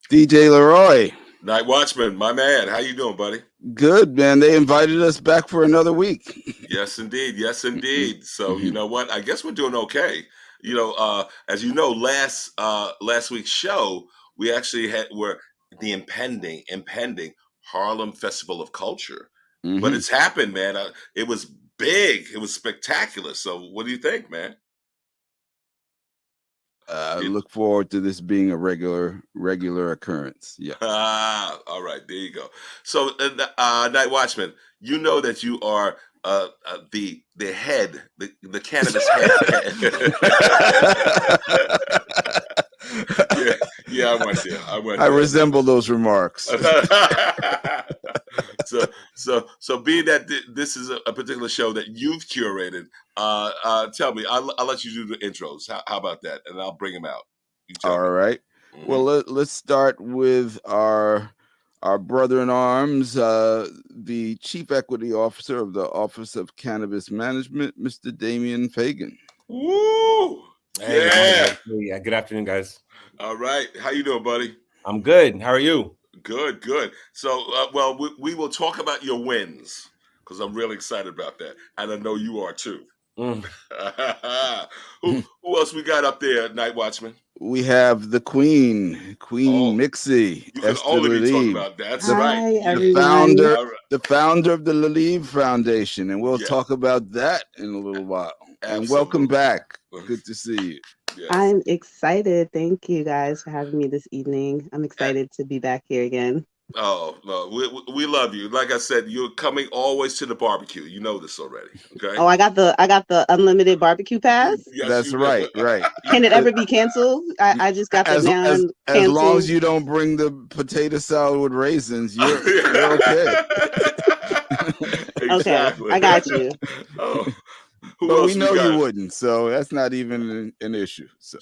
DJ Leroy. Night Watchman, my man. How you doing, buddy? Good, man. They invited us back for another week. Yes, indeed. Yes, indeed. So you know what? I guess we're doing okay. As you know, last week's show, we actually were the impending Harlem Festival of Culture. But it's happened, man. It was big. It was spectacular. So what do you think, man? Look forward to this being a regular occurrence. Yeah. All right, there you go. So, Night Watchman, you know that you are the head, the cannabis head. yeah, I went there. I resemble those remarks. So being that this is a particular show that you've curated, tell me. I'll let you do the intros. How about that? And I'll bring them out. All right. Well, let's start with our brother in arms, the Chief Equity Officer of the Office of Cannabis Management, Mr. Damian Fagan. Woo! Yeah. Good afternoon, guys. All right. How you doing, buddy? I'm good. How are you? Good. So, we will talk about your wins because I'm really excited about that, and I know you are too. Who else we got up there, Night Watchman? We have the Queen Mixie. You can only be talking about that. That's right. The founder of the Lilia Foundation, and we'll talk about that in a little while. Absolutely. And welcome back. Good to see you. Yes. I'm excited. Thank you guys for having me this evening. I'm excited to be back here again. Oh, no, we love you. Like I said, you're coming always to the barbecue. You know this already. Okay. Oh, I got the unlimited barbecue pass. Yes, that's right. Can it ever be canceled? I just got the down. As long as you don't bring the potato salad with raisins, you're okay. Exactly. Okay, I got you. Oh. But we know you wouldn't, so that's not even an issue. So.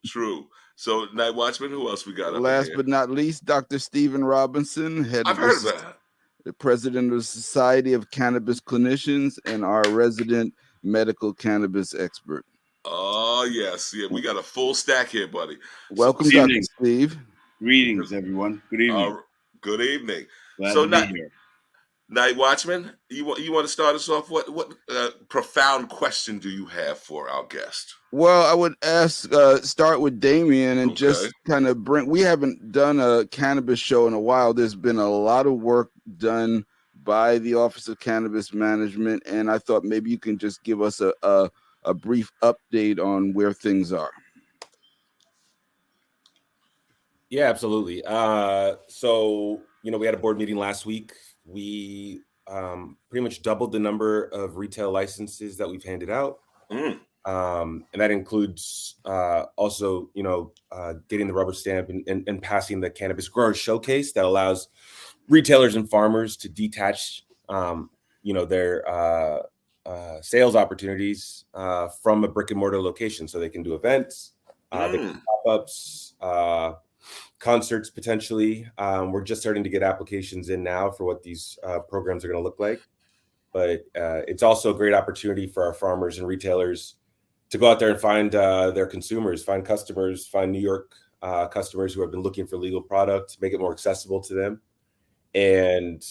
True. So, Night Watchman, who else we got? Last but not least, Dr. Stephen Robinson, the president of the Society of Cannabis Clinicians and our resident medical cannabis expert. Oh, yes. Yeah, we got a full stack here, buddy. Welcome, Dr. Steve. Greetings, everyone. Good evening. Good evening. Glad to be here. Night Watchman, you want to start us off? What profound question do you have for our guest? Well, I would start with Damian and just kind of we haven't done a cannabis show in a while. There's been a lot of work done by the Office of Cannabis Management, and I thought maybe you can just give us a brief update on where things are. Yeah, absolutely. So, we had a board meeting last week. We pretty much doubled the number of retail licenses that we've handed out. And that includes also, getting the rubber stamp and passing the Cannabis Growers Showcase that allows retailers and farmers to detach, their sales opportunities from a brick and mortar location. So they can do events, they can pop-ups, concerts potentially. We're just starting to get applications in now for what these programs are going to look like. But it's also a great opportunity for our farmers and retailers to go out there and find their consumers, find customers, find New York customers who have been looking for legal product, make it more accessible to them, and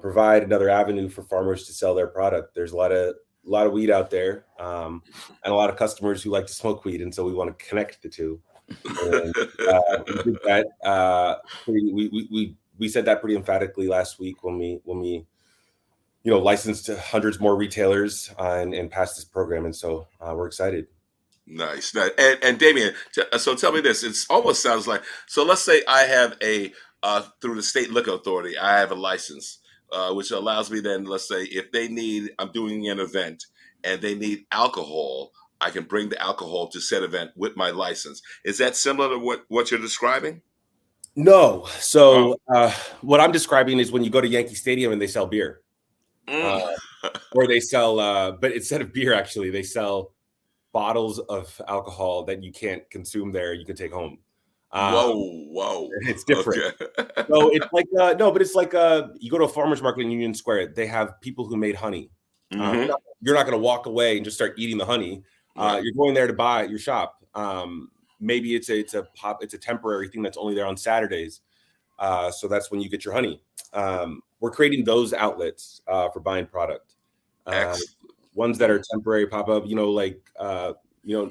provide another avenue for farmers to sell their product. There's a lot of weed out there, and a lot of customers who like to smoke weed, and so we want to connect the two. And we did that. We said that pretty emphatically last week when we licensed hundreds more retailers and passed this program, and so we're excited. Nice. And Damian, so tell me this. It almost sounds like, so let's say I have through the state liquor authority, I have a license, which allows me then, let's say, if I'm doing an event and they need alcohol, I can bring the alcohol to said event with my license. Is that similar to what you're describing? No. So what I'm describing is when you go to Yankee Stadium and they sell beer. Or they sell, but instead of beer, actually, they sell bottles of alcohol that you can't consume there. You can take home. Whoa! It's different. Okay. So it's like but it's like you go to a farmer's market in Union Square. They have people who made honey. Mm-hmm. You're not going to walk away and just start eating the honey. Right. You're going there to buy at your shop. Maybe it's a temporary thing that's only there on Saturdays. So that's when you get your honey. We're creating those outlets for buying product. Ones that are temporary pop up,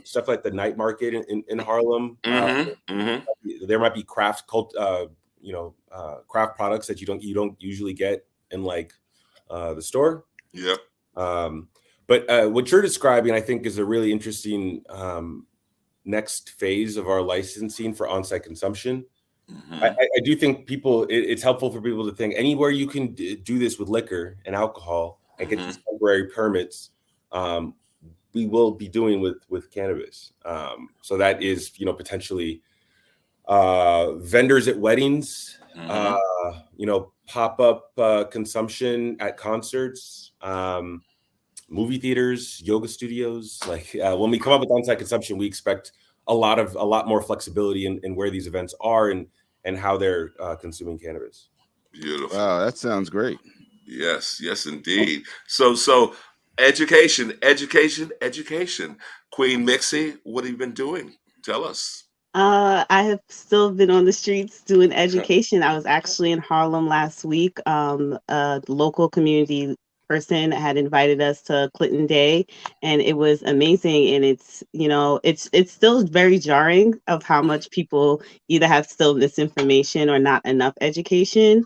stuff like the night market in Harlem. There might be craft products that you don't usually get in like the store. Yep. But what you're describing, I think, is a really interesting next phase of our licensing for on-site consumption. I do think it's helpful for people to think anywhere you can do this with liquor and alcohol and get these temporary permits, we will be doing with cannabis. So that is, potentially vendors at weddings, pop-up consumption at concerts, movie theaters, yoga studios. Like when we come up with on-site consumption, we expect a lot more flexibility in where these events are and how they're consuming cannabis. Beautiful. Wow, that sounds great. Yes, indeed. So education. Queen Mixie, what have you been doing? Tell us. I have still been on the streets doing education. I was actually in Harlem last week. A local community person had invited us to Clinton Day, and it was amazing. And it's still very jarring of how much people either have still misinformation or not enough education.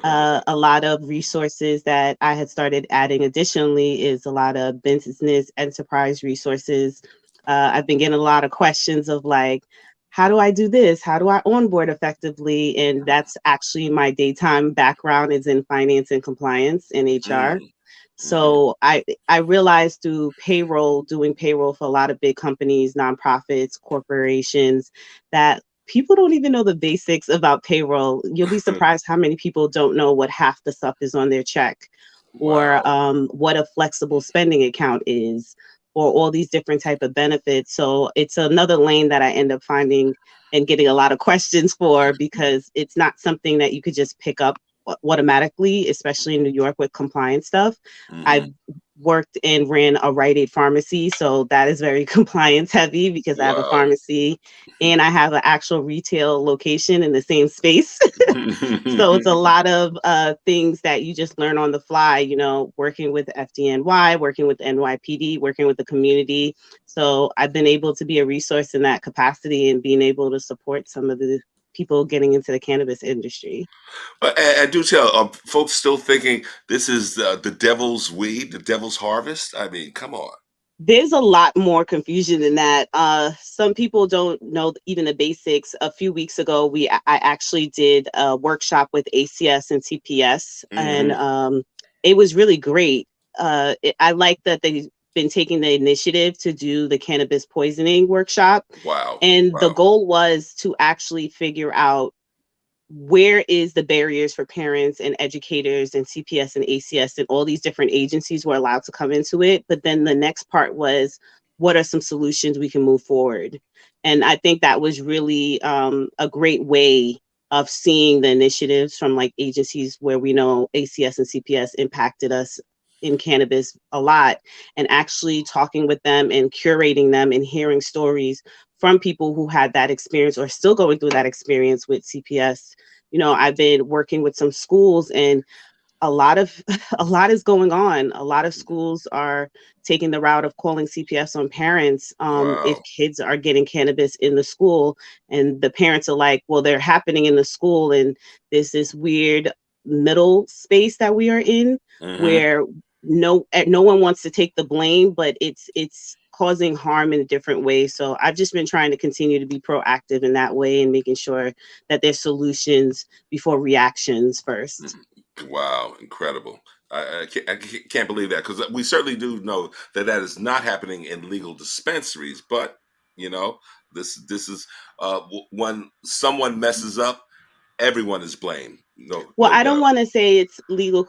A lot of resources that I had started adding additionally is a lot of business enterprise resources. I've been getting a lot of questions of like, how do I do this? How do I onboard effectively? And that's actually my daytime background is in finance and compliance and HR. So I realized through doing payroll for a lot of big companies, nonprofits, corporations, that people don't even know the basics about payroll. You'll be surprised how many people don't know what half the stuff is on their check, or what a flexible spending account is, or all these different type of benefits. So it's another lane that I end up finding and getting a lot of questions for, because it's not something that you could just pick up automatically, especially in New York with compliance stuff. I've worked and ran a Rite Aid pharmacy, so that is very compliance heavy because I have a pharmacy and I have an actual retail location in the same space. So it's a lot of things that you just learn on the fly, working with FDNY, working with NYPD, working with the community. So I've been able to be a resource in that capacity and being able to support some of the people getting into the cannabis industry. And do tell, folks still thinking this is the devil's weed, the devil's harvest? I mean, come on. There's a lot more confusion than that. Some people don't know even the basics. A few weeks ago, I actually did a workshop with ACS and CPS, and it was really great. I like that they've been taking the initiative to do the cannabis poisoning workshop. Wow. And the goal was to actually figure out where is the barriers for parents and educators and CPS and ACS and all these different agencies were allowed to come into it. But then the next part was, what are some solutions we can move forward? And I think that was really a great way of seeing the initiatives from like agencies where we know ACS and CPS impacted us in cannabis a lot, and actually talking with them and curating them and hearing stories from people who had that experience or still going through that experience with CPS. I've been working with some schools, and a lot is going on. A lot of schools are taking the route of calling CPS on parents if kids are getting cannabis in the school, and the parents are like, well, they're happening in the school, and there's this weird middle space that we are in where no one wants to take the blame, but it's causing harm in a different way. So I've just been trying to continue to be proactive in that way and making sure that there's solutions before reactions first. Wow, incredible. I can't believe that, because we certainly do know that is not happening in legal dispensaries. But, this is when someone messes up, everyone is blamed. I don't want to say it's legal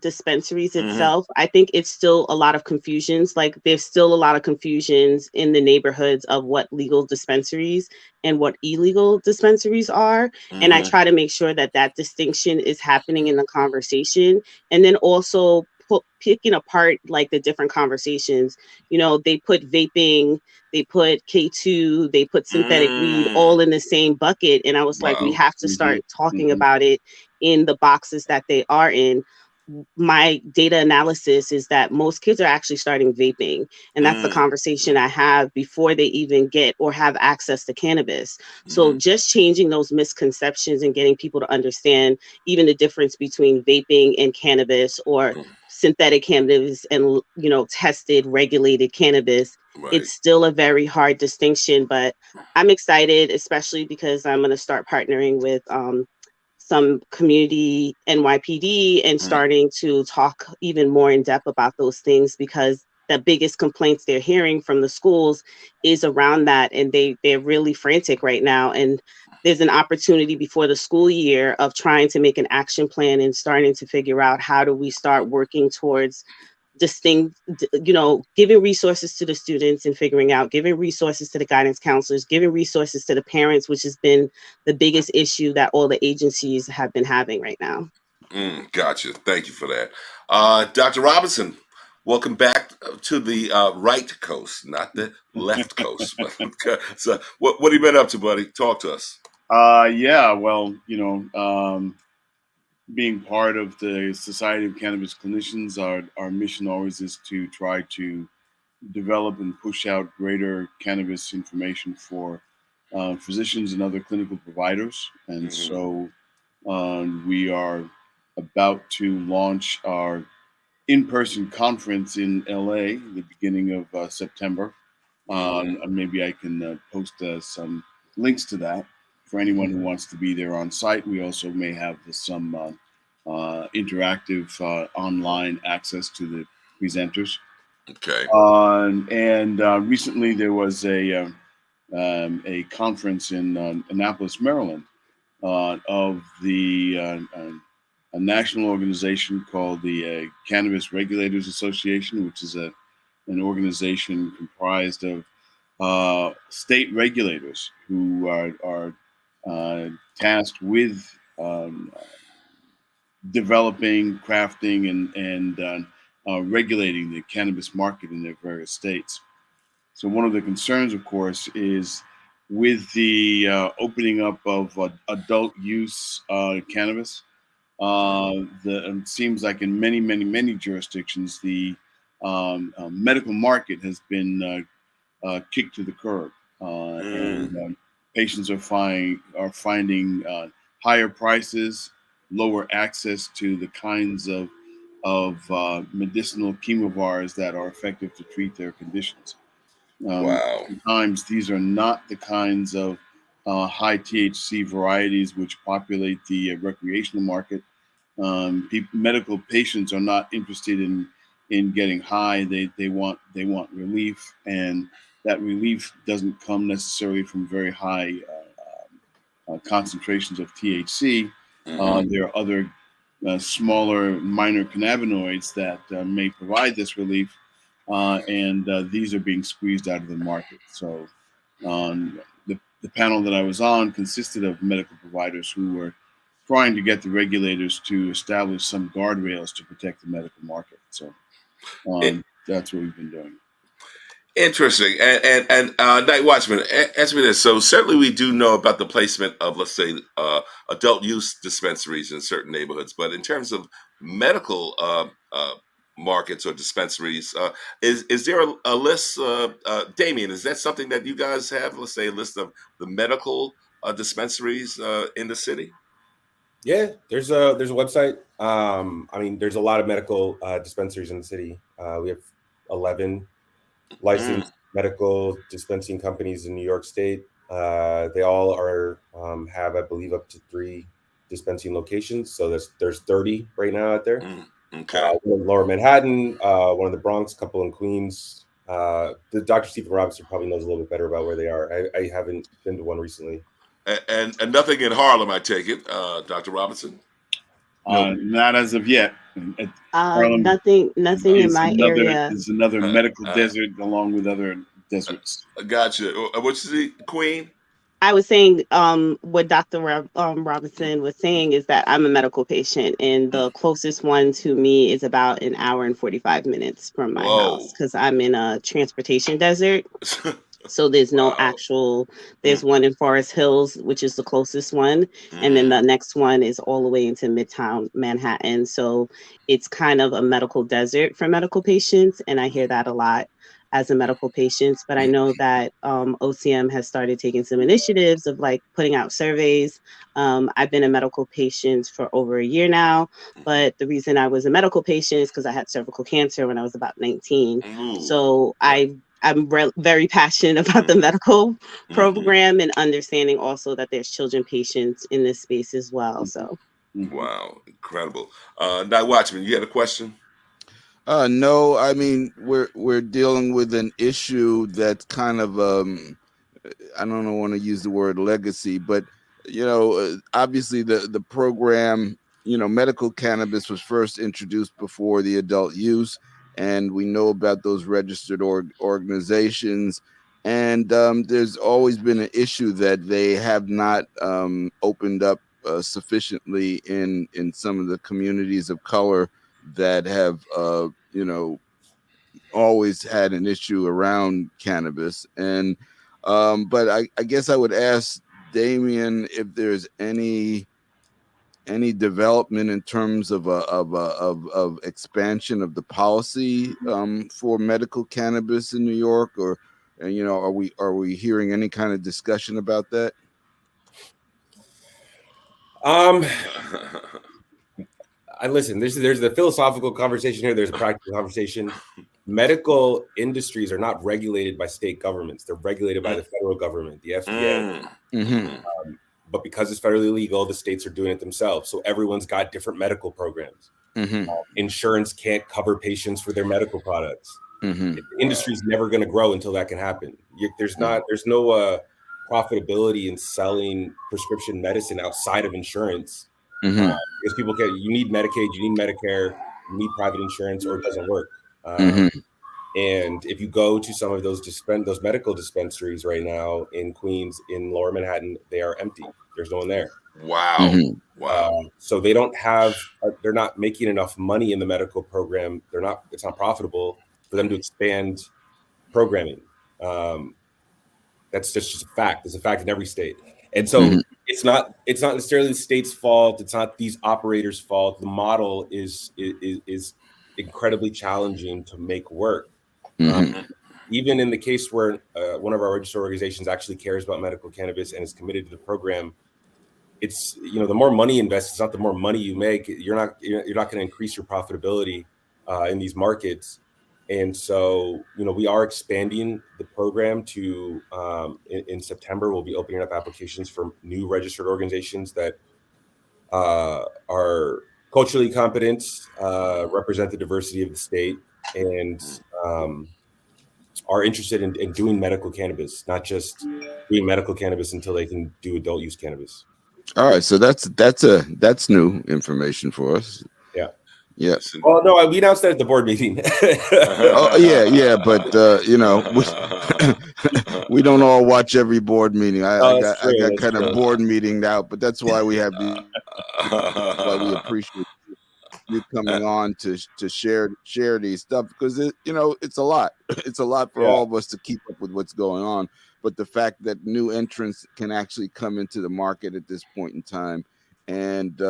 dispensaries itself. I think it's still a lot of confusions. Like there's still a lot of confusions in the neighborhoods of what legal dispensaries and what illegal dispensaries are. And I try to make sure that distinction is happening in the conversation. And then also picking apart like the different conversations. You know, they put vaping, they put K2, they put synthetic weed all in the same bucket. And I was like, we have to start talking about it in the boxes that they are in. My data analysis is that most kids are actually starting vaping, and that's the conversation I have before they even get or have access to cannabis. So just changing those misconceptions and getting people to understand even the difference between vaping and cannabis, or synthetic cannabis and, you know, tested regulated cannabis. It's still a very hard distinction, but I'm excited, especially because I'm going to start partnering with some community NYPD and starting to talk even more in depth about those things, because the biggest complaints they're hearing from the schools is around that, and they're really frantic right now. And there's an opportunity before the school year of trying to make an action plan and starting to figure out how do we start working towards distinct, you know, giving resources to the students and figuring out, giving resources to the guidance counselors, giving resources to the parents, which has been the biggest issue that all the agencies have been having right now. Gotcha. Thank you for that. Dr. Robinson, welcome back to the right coast, not the left coast. So what have you been up to, buddy? Talk to us. Yeah, well, you know, being part of the Society of Cannabis Clinicians, our mission always is to try to develop and push out greater cannabis information for physicians and other clinical providers. And so we are about to launch our in-person conference in LA the beginning of September. Maybe I can post some links to that for anyone who wants to be there on site. We also may have some interactive online access to the presenters. Okay. And recently there was a conference in Annapolis, Maryland, of a national organization called the Cannabis Regulators Association, which is an organization comprised of state regulators who are tasked with developing, crafting, and regulating the cannabis market in their various states. So one of the concerns, of course, is with the opening up of adult use cannabis. It seems like in many jurisdictions, the medical market has been kicked to the curb, and patients are finding higher prices, lower access to the kinds of medicinal chemovars that are effective to treat their conditions. Wow. Sometimes these are not the kinds of high THC varieties which populate the recreational market. Medical patients are not interested in getting high. They want relief, and that relief doesn't come necessarily from very high concentrations of THC. There are other smaller minor cannabinoids that may provide this relief, and these are being squeezed out of the market. So the panel that I was on consisted of medical providers who were trying to get the regulators to establish some guardrails to protect the medical market. So that's what we've been doing. Interesting. And Night Watchman, answer me this. So certainly we do know about the placement of, let's say, adult use dispensaries in certain neighborhoods. But in terms of medical markets or dispensaries, is there a list, Damien, is that something that you guys have, let's say, a list of the medical dispensaries in the city? Yeah, there's a website. I mean, there's a lot of medical dispensaries in the city. We have 11 licensed medical dispensing companies in New York State. They all are have, I believe, up to 3 dispensing locations. So there's 30 right now out there. Okay. One in Lower Manhattan, one in the Bronx, a couple in Queens. The Dr. Stephen Robinson probably knows a little bit better about where they are. I haven't been to one recently. And nothing in Harlem, I take it, Dr. Robinson? Not as of yet. Nothing in my area. Is another medical desert along with other deserts. Gotcha. What's the Queen? I was saying, what Dr. Robinson was saying is that I'm a medical patient, and the closest one to me is about an hour and 45 minutes from my house because I'm in a transportation desert. So there's no actual, there's one in Forest Hills, which is the closest one. And then the next one is all the way into Midtown Manhattan. So it's kind of a medical desert for medical patients. And I hear that a lot as a medical patient. But I know that OCM has started taking some initiatives of like putting out surveys. I've been a medical patient for over a year now. But the reason I was a medical patient is because I had cervical cancer when I was about 19. So I'm very passionate about the medical program and understanding also that there's children patients in this space as well. So, wow, incredible. Night Watchman, you had a question? No, I mean we're dealing with an issue that's kind of I don't want to use the word legacy, but obviously the program, medical cannabis was first introduced before the adult use, and we know about those registered organizations, and there's always been an issue that they have not opened up sufficiently in some of the communities of color that have always had an issue around cannabis. And but I guess I would ask Damien if there's any development in terms of expansion of the policy for medical cannabis in New York, or are we hearing any kind of discussion about that? I listen, there's the philosophical conversation here, there's a practical conversation. Medical industries are not regulated by state governments. They're regulated by the federal government, the FDA. But because it's federally legal, the states are doing it themselves. So everyone's got different medical programs. Insurance can't cover patients for their medical products. The industry's never going to grow until that can happen. There's no profitability in selling prescription medicine outside of insurance. Because you need Medicaid, you need Medicare, you need private insurance, or it doesn't work. And if you go to some of those medical dispensaries right now in Queens, in Lower Manhattan, they are empty. There's no one there. Wow. So they're not making enough money in the medical program. It's not profitable for them to expand programming. That's just a fact. It's a fact in every state. And so it's not necessarily the state's fault. It's not these operators' fault. The model is incredibly challenging to make work. Even in the case where one of our registered organizations actually cares about medical cannabis and is committed to the program, it's the more money invested, it's not the more money you make. You're not going to increase your profitability in these markets. And so, we are expanding the program to in September, we'll be opening up applications for new registered organizations that are culturally competent, represent the diversity of the state, and are interested in doing medical cannabis, not just doing medical cannabis until they can do adult use cannabis. All right, so that's new information for us. Yeah. Well, no, we announced that at the board meeting. Oh yeah, but we don't all watch every board meeting. I got kind of board meeting out, but that's why we have why we appreciate you coming on to share these stuff, because it's a lot. It's a lot for all of us to keep up with what's going on. But the fact that new entrants can actually come into the market at this point in time, and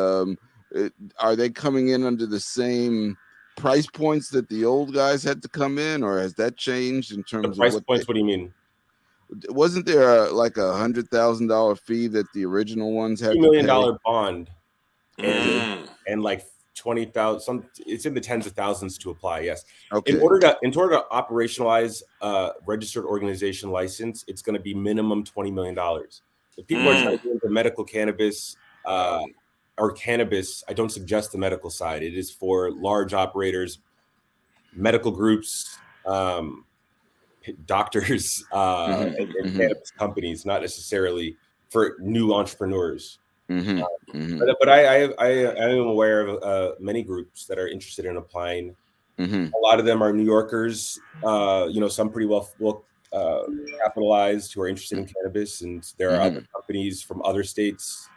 are they coming in under the same price points that the old guys had to come in, or has that changed in terms price of points? What do you mean? Wasn't there like $100,000 fee that the original ones had? $2 million bond, and like 20,000. It's in the tens of thousands to apply. Yes. Okay. In order to operationalize a registered organization license, it's going to be minimum $20 million. If people are trying to get into medical cannabis or cannabis, I don't suggest the medical side. It is for large operators, medical groups, doctors, and cannabis companies, not necessarily for new entrepreneurs. But I am aware of many groups that are interested in applying. A lot of them are New Yorkers, some pretty well capitalized who are interested in cannabis, and there are other companies from other states,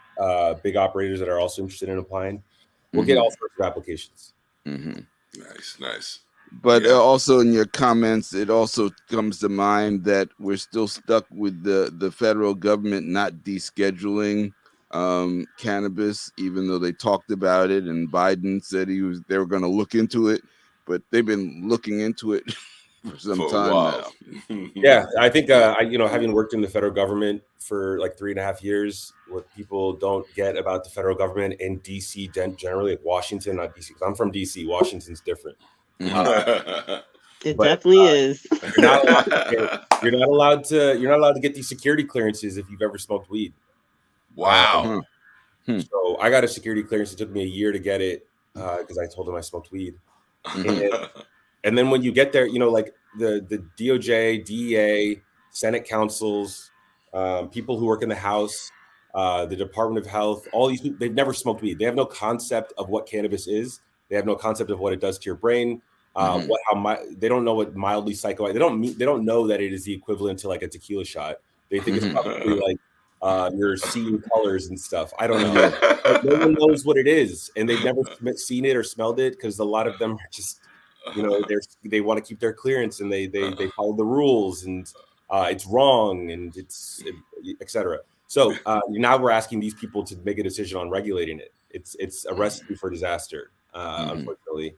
big operators that are also interested in applying. We'll get all sorts of applications. Nice. But also in your comments, it also comes to mind that we're still stuck with the federal government not descheduling cannabis, even though they talked about it, and Biden said they were going to look into it, but they've been looking into it for some time now. Yeah, I think having worked in the federal government for like 3.5 years, what people don't get about the federal government in DC generally, like Washington, not DC, because I'm from DC. Washington's different. It definitely is. You're not allowed to get these security clearances if you've ever smoked weed. Wow. So I got a security clearance. It took me a year to get it because I told them I smoked weed. And then when you get there, like the DOJ, DEA, Senate councils, people who work in the House, the Department of Health, all these people, they've never smoked weed. They have no concept of what cannabis is. They have no concept of what it does to your brain. They don't know what mildly psychoactive. They don't know that it is the equivalent to like a tequila shot. They think it's probably like you're seeing colors and stuff. I don't know. But no one knows what it is, and they've never seen it or smelled it because a lot of them are just, they want to keep their clearance, and they follow the rules, and it's wrong, and it's etc. So now we're asking these people to make a decision on regulating it. It's a recipe for disaster, unfortunately.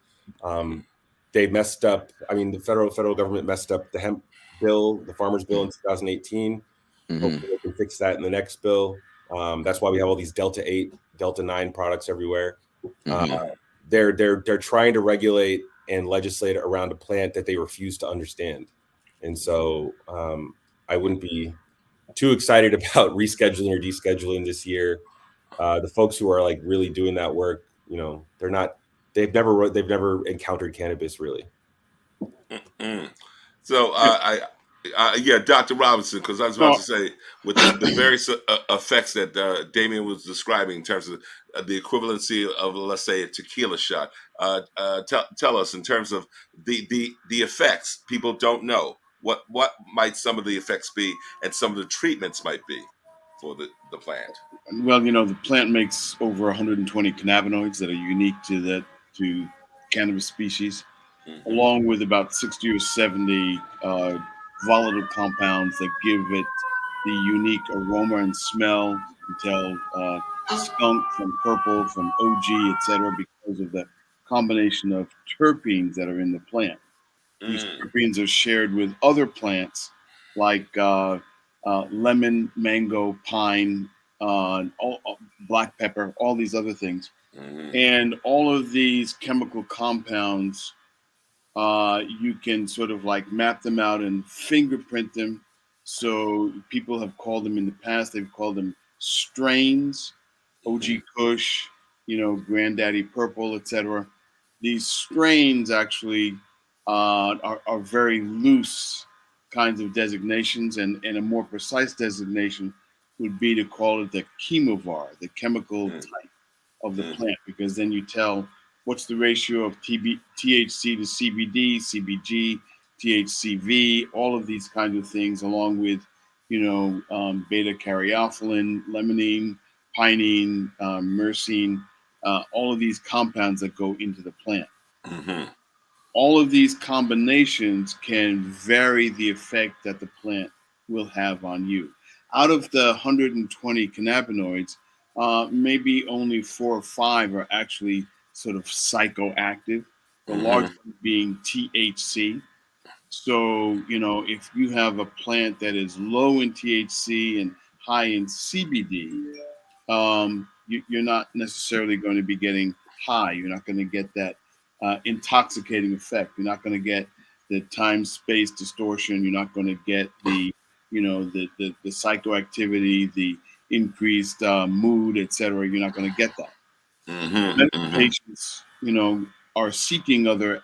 They messed up. I mean, the federal government messed up the hemp bill, the farmers bill in 2018. Hopefully they can fix that in the next bill. That's why we have all these Delta 8, Delta 9 products everywhere. They're trying to regulate and legislate around a plant that they refuse to understand. And so I wouldn't be too excited about rescheduling or descheduling this year. The folks who are like really doing that work, they've never encountered cannabis really. So Dr. Robinson, because I was about to say with the various effects that Damien was describing in terms of the equivalency of, let's say, a tequila shot. Tell us in terms of the effects. People don't know what might some of the effects be, and some of the treatments might be for the plant. Well, the plant makes over 120 cannabinoids that are unique to cannabis species, along with about 60 or 70 volatile compounds that give it the unique aroma and smell. You can tell skunk from purple, from OG, etc., because of the combination of terpenes that are in the plant. These terpenes are shared with other plants like lemon, mango, pine, black pepper, all these other things. And all of these chemical compounds, you can sort of like map them out and fingerprint them. So people have called them in the past, they've called them strains, OG Kush, Granddaddy Purple, etc. These strains actually are very loose kinds of designations, and a more precise designation would be to call it the chemovar, the chemical type of the plant, because then you tell what's the ratio of THC to CBD, CBG, THCV, all of these kinds of things, along with, beta caryophyllene, limonene, pinene, myrcene, all of these compounds that go into the plant. All of these combinations can vary the effect that the plant will have on you. Out of the 120 cannabinoids, maybe only 4 or 5 are actually sort of psychoactive, the large one being THC. So, if you have a plant that is low in THC and high in CBD, you're not necessarily going to be getting high. You're not going to get that intoxicating effect. You're not going to get the time-space distortion. You're not going to get the psychoactivity, the increased mood, etc. You're not going to get that. Medical patients, are seeking other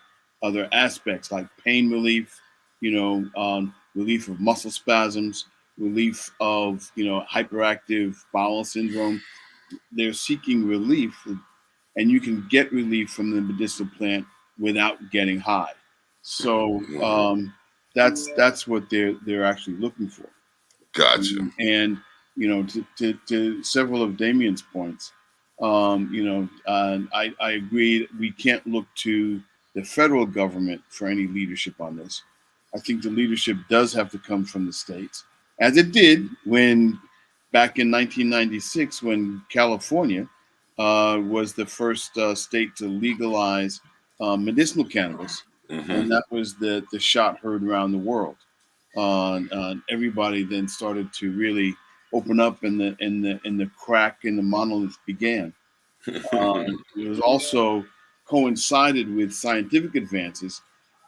aspects like pain relief, relief of muscle spasms, relief of hyperactive bowel syndrome. They're seeking relief, and you can get relief from the medicinal plant without getting high. So That's what they're actually looking for. Gotcha. And to several of Damien's points, I agree we can't look to the federal government for any leadership on this. I think the leadership does have to come from the states, as it did when back in 1996, when California was the first state to legalize medicinal cannabis, and that was the shot heard around the world. Everybody then started to really open up, and the crack in the monolith began. It was also coincided with scientific advances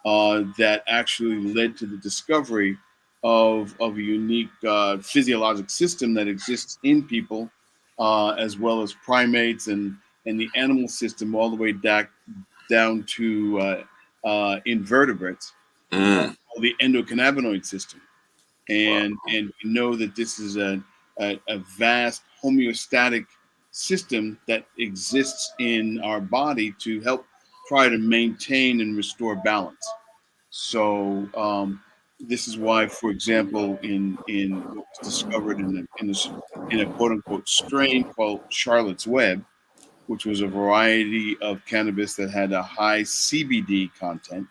that actually led to the discovery of a unique physiologic system that exists in people, as well as primates and the animal system, all the way down to invertebrates, the endocannabinoid system. And we know that this is a vast homeostatic system that exists in our body to help try to maintain and restore balance. So this is why, for example, in what was discovered in a quote unquote strain called Charlotte's Web, which was a variety of cannabis that had a high CBD content,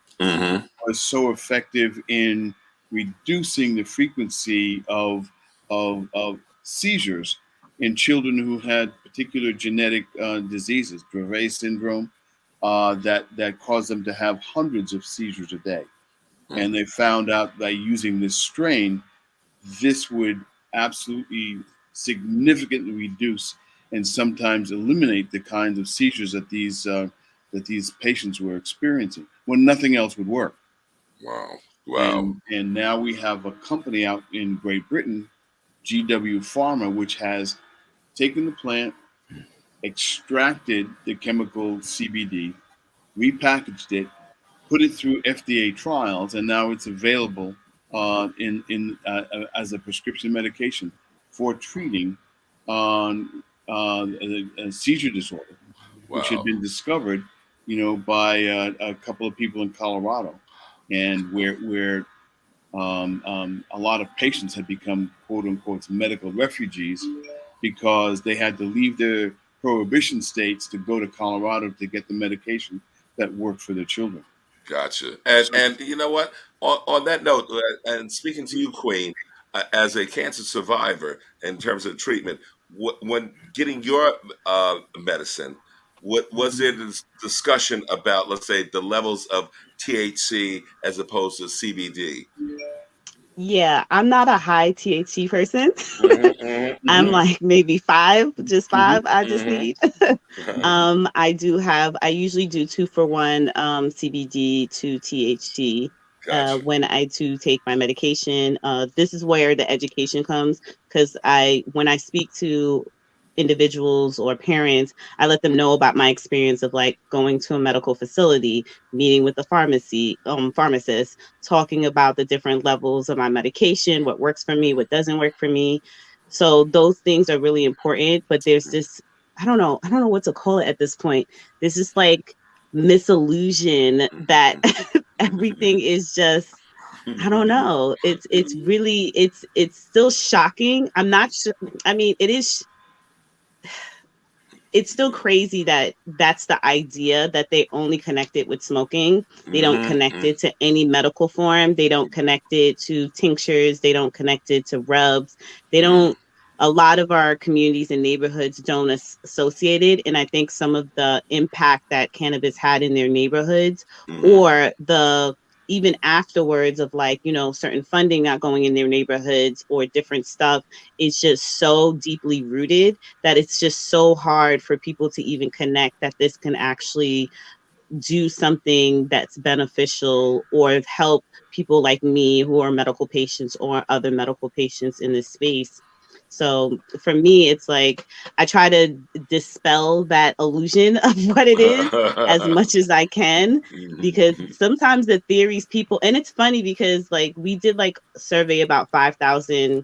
was so effective in reducing the frequency of seizures in children who had particular genetic diseases, Dravet syndrome, that caused them to have hundreds of seizures a day. And they found out that using this strain, this would absolutely significantly reduce and sometimes eliminate the kinds of seizures that these patients were experiencing when nothing else would work. Wow. And now we have a company out in Great Britain, GW Pharma, which has taken the plant, extracted the chemical CBD, repackaged it, put it through FDA trials, and now it's available as a prescription medication for treating a seizure disorder, which had been discovered, by a couple of people in Colorado, and where a lot of patients had become quote unquote medical refugees because they had to leave their prohibition states to go to Colorado to get the medication that worked for their children. Gotcha. And you know what? On that note, and speaking to you, Queen, as a cancer survivor, in terms of treatment, when getting your medicine, what was there this discussion about, let's say, the levels of THC as opposed to CBD? Yeah, I'm not a high THC person. I'm like maybe 5, just 5. I just need. I usually do 2-for-1 CBD to THC when I do take my medication. This is where the education comes, because when I speak to individuals or parents, I let them know about my experience of like going to a medical facility, meeting with the pharmacist, talking about the different levels of my medication, what works for me, what doesn't work for me. So those things are really important, but there's this, I don't know what to call it at this point. There's just like misillusion that everything is just, I don't know. It's really, it's still shocking. I'm not sure. I mean, it's still crazy that that's the idea, that they only connect it with smoking. They don't connect it to any medical form. They don't connect it to tinctures. They don't connect it to rubs. They don't, a lot of our communities and neighborhoods don't associate it. And I think some of the impact that cannabis had in their neighborhoods, or the even afterwards of like, certain funding not going in their neighborhoods or different stuff, is just so deeply rooted that it's just so hard for people to even connect that this can actually do something that's beneficial or help people like me who are medical patients or other medical patients in this space. So for me, it's like I try to dispel that illusion of what it is as much as I can, because sometimes the theories people, and it's funny because like we did like a survey about 5,000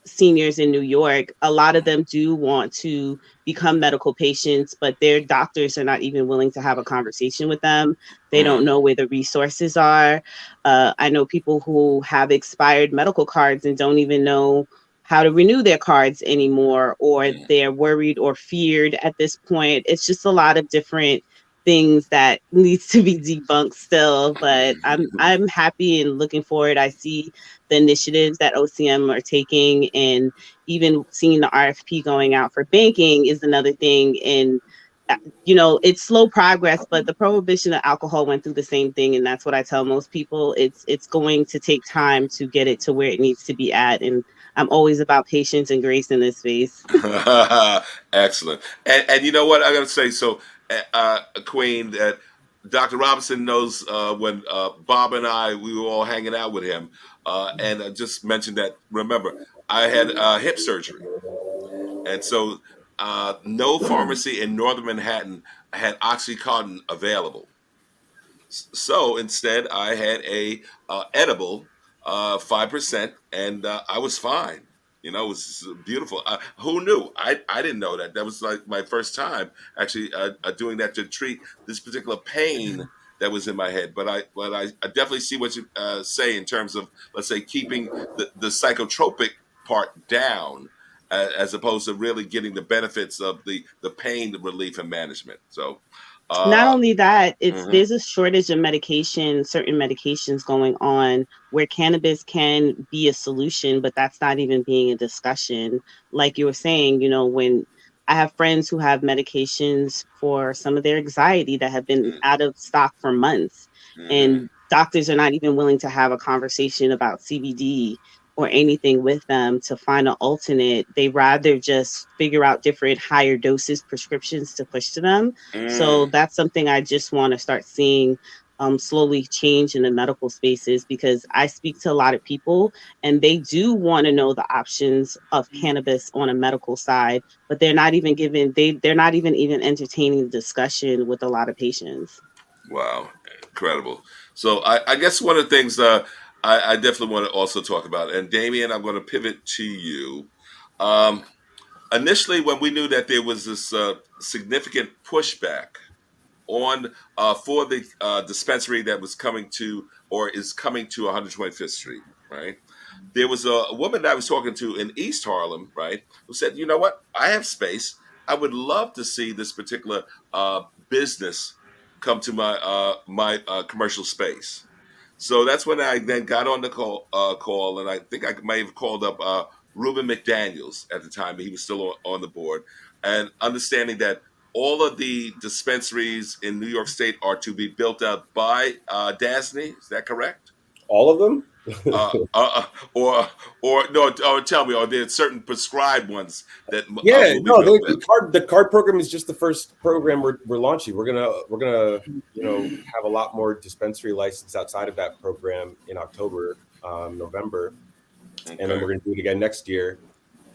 seniors in New York, a lot of them do want to become medical patients, but their doctors are not even willing to have a conversation with them. They don't know where the resources are. I know people who have expired medical cards and don't even know how to renew their cards anymore, or they're worried or feared at this point. It's just a lot of different things that needs to be debunked still, but I'm happy and looking forward. I see the initiatives that OCM are taking, and even seeing the RFP going out for banking is another thing. And it's slow progress, but the prohibition of alcohol went through the same thing, and that's what I tell most people. It's going to take time to get it to where it needs to be at, and I'm always about patience and grace in this space. Excellent. And you know what I got to say? So, Queen, that Dr. Robinson knows when Bob and we were all hanging out with him, and I just mentioned that. Remember, I had hip surgery, and so no pharmacy in Northern Manhattan had OxyContin available. So instead, I had a edible, 5%, and I was fine. You know, it was beautiful. Who knew? I didn't know that. That was like my first time actually doing that to treat this particular pain that was in my head. But I definitely see what you say in terms of, let's say, keeping the psychotropic part down, as opposed to really getting the benefits of the pain relief and management. So. Not Uh, only that, mhm. there's a shortage of medication, certain medications going on where cannabis can be a solution, but that's not even being a discussion. Like you were saying, when I have friends who have medications for some of their anxiety that have been out of stock for months, and doctors are not even willing to have a conversation about CBD or anything with them to find an alternate. They rather just figure out different higher doses prescriptions to push to them. So that's something I just want to start seeing slowly change in the medical spaces, because I speak to a lot of people and they do want to know the options of cannabis on a medical side, but they're not even they're not even entertaining the discussion with a lot of patients. Wow, incredible. So I guess one of the things I definitely want to also talk about, and Damien, I'm going to pivot to you. Um, Initially, when we knew that there was this significant pushback on for the dispensary that was coming to or is coming to 125th Street, right? There was a woman that I was talking to in East Harlem, right, who said, "You know what? I have space. I would love to see this particular business come to my commercial space." So that's when I then got on the call, and I think I may have called up Ruben McDaniels at the time. He was still on the board, and understanding that all of the dispensaries in New York State are to be built out by Dasney. Is that correct? All of them? Uh, uh, uh, or no? Or tell me, are there certain prescribed ones that Yeah, will be no, built? the card program is just the first program we're launching. We're gonna have a lot more dispensary license outside of that program in October, November, and then Okay. we're gonna do it again next year.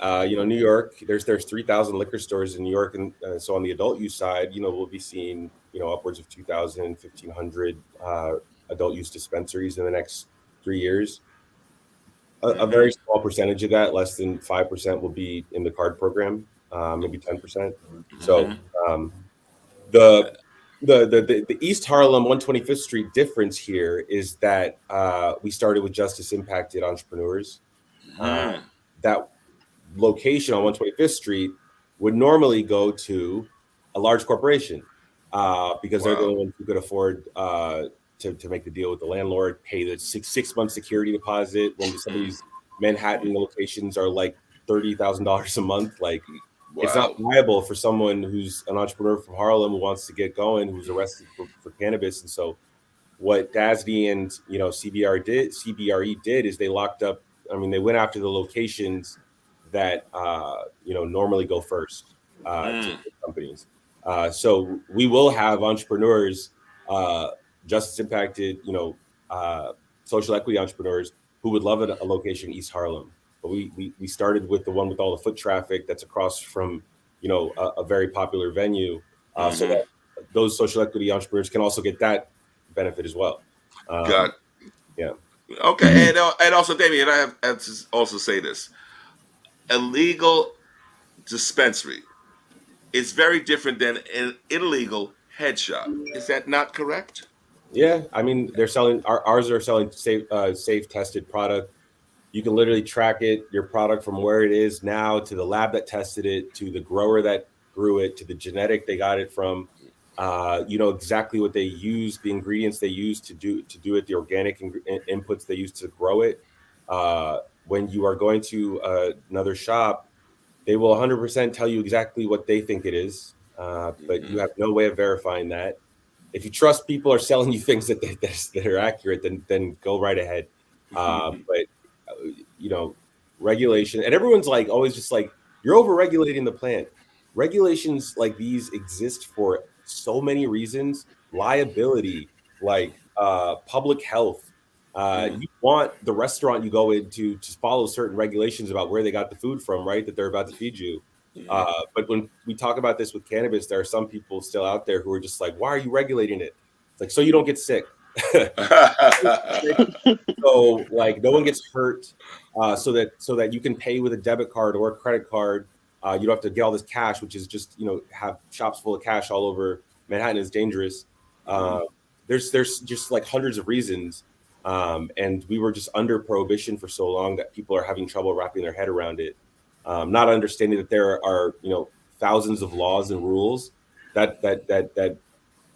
New York, there's 3,000 liquor stores in New York, and so on the adult use side, we'll be seeing upwards of 2,000, 1,500 adult use dispensaries in the next 3 years. A very small percentage of that, less than 5%, will be in the card program, maybe 10%. So um, the, the East Harlem 125th Street difference here is that we started with justice impacted entrepreneurs. That location on 125th Street would normally go to a large corporation because they're the Wow. only ones who could afford to make the deal with the landlord, pay the six-month security deposit when some of these Manhattan locations are like $30,000 a month. Like, it's not Wow. viable for someone who's an entrepreneur from Harlem who wants to get going, who's arrested for cannabis. And so what DASD and CBRE did is they locked up. I mean, they went after the locations that normally go first to companies. So we will have entrepreneurs, justice impacted, social equity entrepreneurs who would love a location in East Harlem. But we started with the one with all the foot traffic that's across from a very popular venue, so that those social equity entrepreneurs can also get that benefit as well. Got Yeah. Okay, and also, Damien, I have to also say this. a legal dispensary is very different than an illegal head shop. Is that not correct? Yeah, I mean, they're selling ours are selling safe tested product. You can literally track it, your product from where it is now to the lab that tested it, to the grower that grew it, to the genetic they got it from. You know exactly what they use, the ingredients they use to do it, the organic inputs they use to grow it. When you are going to another shop, they will 100% tell you exactly what they think it is, but you have no way of verifying that. If you trust people are selling you things that are accurate, then go right ahead. But you know, regulation, and everyone's like always just like, you're over regulating the plant. Regulations like these exist for so many reasons: liability, like public health. You want the restaurant you go into to follow certain regulations about where they got the food from, right? That they're about to feed you. But when we talk about this with cannabis, there are some people still out there who are just like, why are you regulating it? It's like, so you don't get sick. So like no one gets hurt, so that you can pay with a debit card or a credit card. You don't have to get all this cash, which is just, you know, have shops full of cash all over Manhattan is dangerous. There's just like hundreds of reasons, and we were just under prohibition for so long that people are having trouble wrapping their head around it, not understanding that there are, you know, thousands of laws and rules that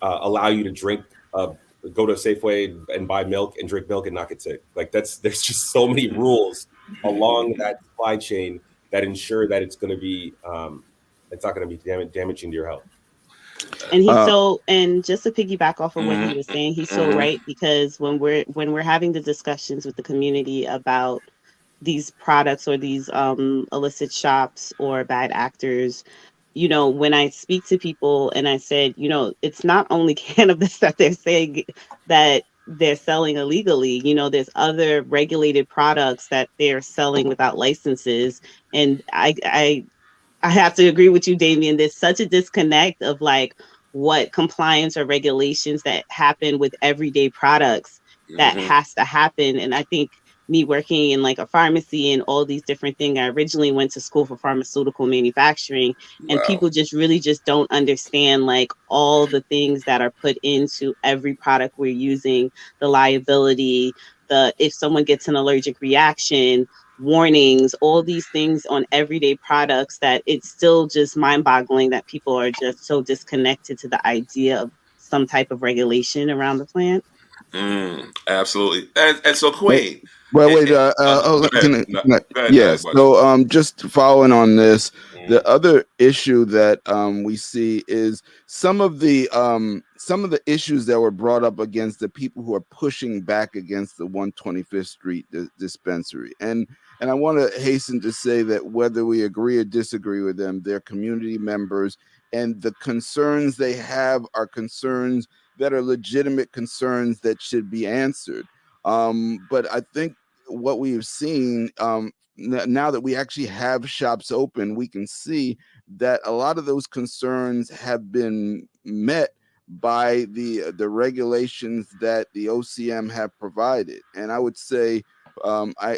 allow you to drink, go to a Safeway and buy milk and drink milk and not get sick. Like there's just so many rules along that supply chain that ensure that it's going to be, it's not going to be damaging to your health. And and just to piggyback off of what he was saying, he's so right, because when we're having the discussions with the community about these products or these illicit shops or bad actors, you know, when I speak to people and I said, you know, it's not only cannabis that they're saying that they're selling illegally, you know, there's other regulated products that they're selling without licenses. And I have to agree with you, Damien. There's such a disconnect of like what compliance or regulations that happen with everyday products that has to happen. And I think me working in like a pharmacy and all these different things, I originally went to school for pharmaceutical manufacturing, and people just really just don't understand like all the things that are put into every product we're using, the liability, the if someone gets an allergic reaction, warnings, all these things on everyday products, that it's still just mind-boggling that people are just so disconnected to the idea of some type of regulation around the plant. Absolutely. And so Queen. Well, wait. Go ahead, So, just following on this, the other issue that we see is some of the issues that were brought up against the people who are pushing back against the 125th Street dispensary, and I want to hasten to say that whether we agree or disagree with them, they're community members, and the concerns they have are concerns that are legitimate concerns that should be answered. But I think what we've seen, now that we actually have shops open, we can see that a lot of those concerns have been met by the regulations that the OCM have provided. And I would say,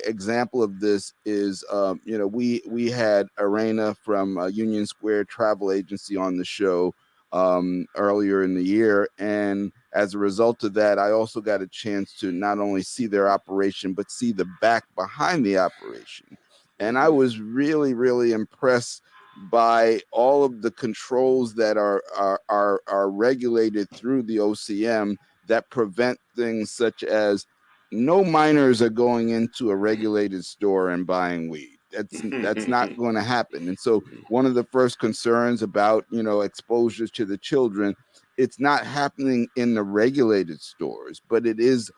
example of this is, we had Arena from Union Square Travel Agency on the show earlier in the year, and as a result of that, I also got a chance to not only see their operation but see the back behind the operation, and I was really, really impressed by all of the controls that are regulated through the OCM that prevent things such as no minors are going into a regulated store and buying weed. That's not going to happen. And so one of the first concerns about, exposure to the children, it's not happening in the regulated stores, but it is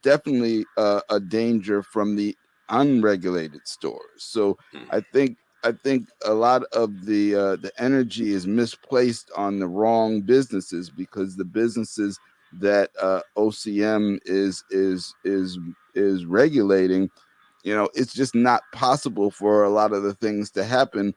definitely a danger from the unregulated stores. So I think a lot of the energy is misplaced on the wrong businesses, because the businesses that OCM is regulating, it's just not possible for a lot of the things to happen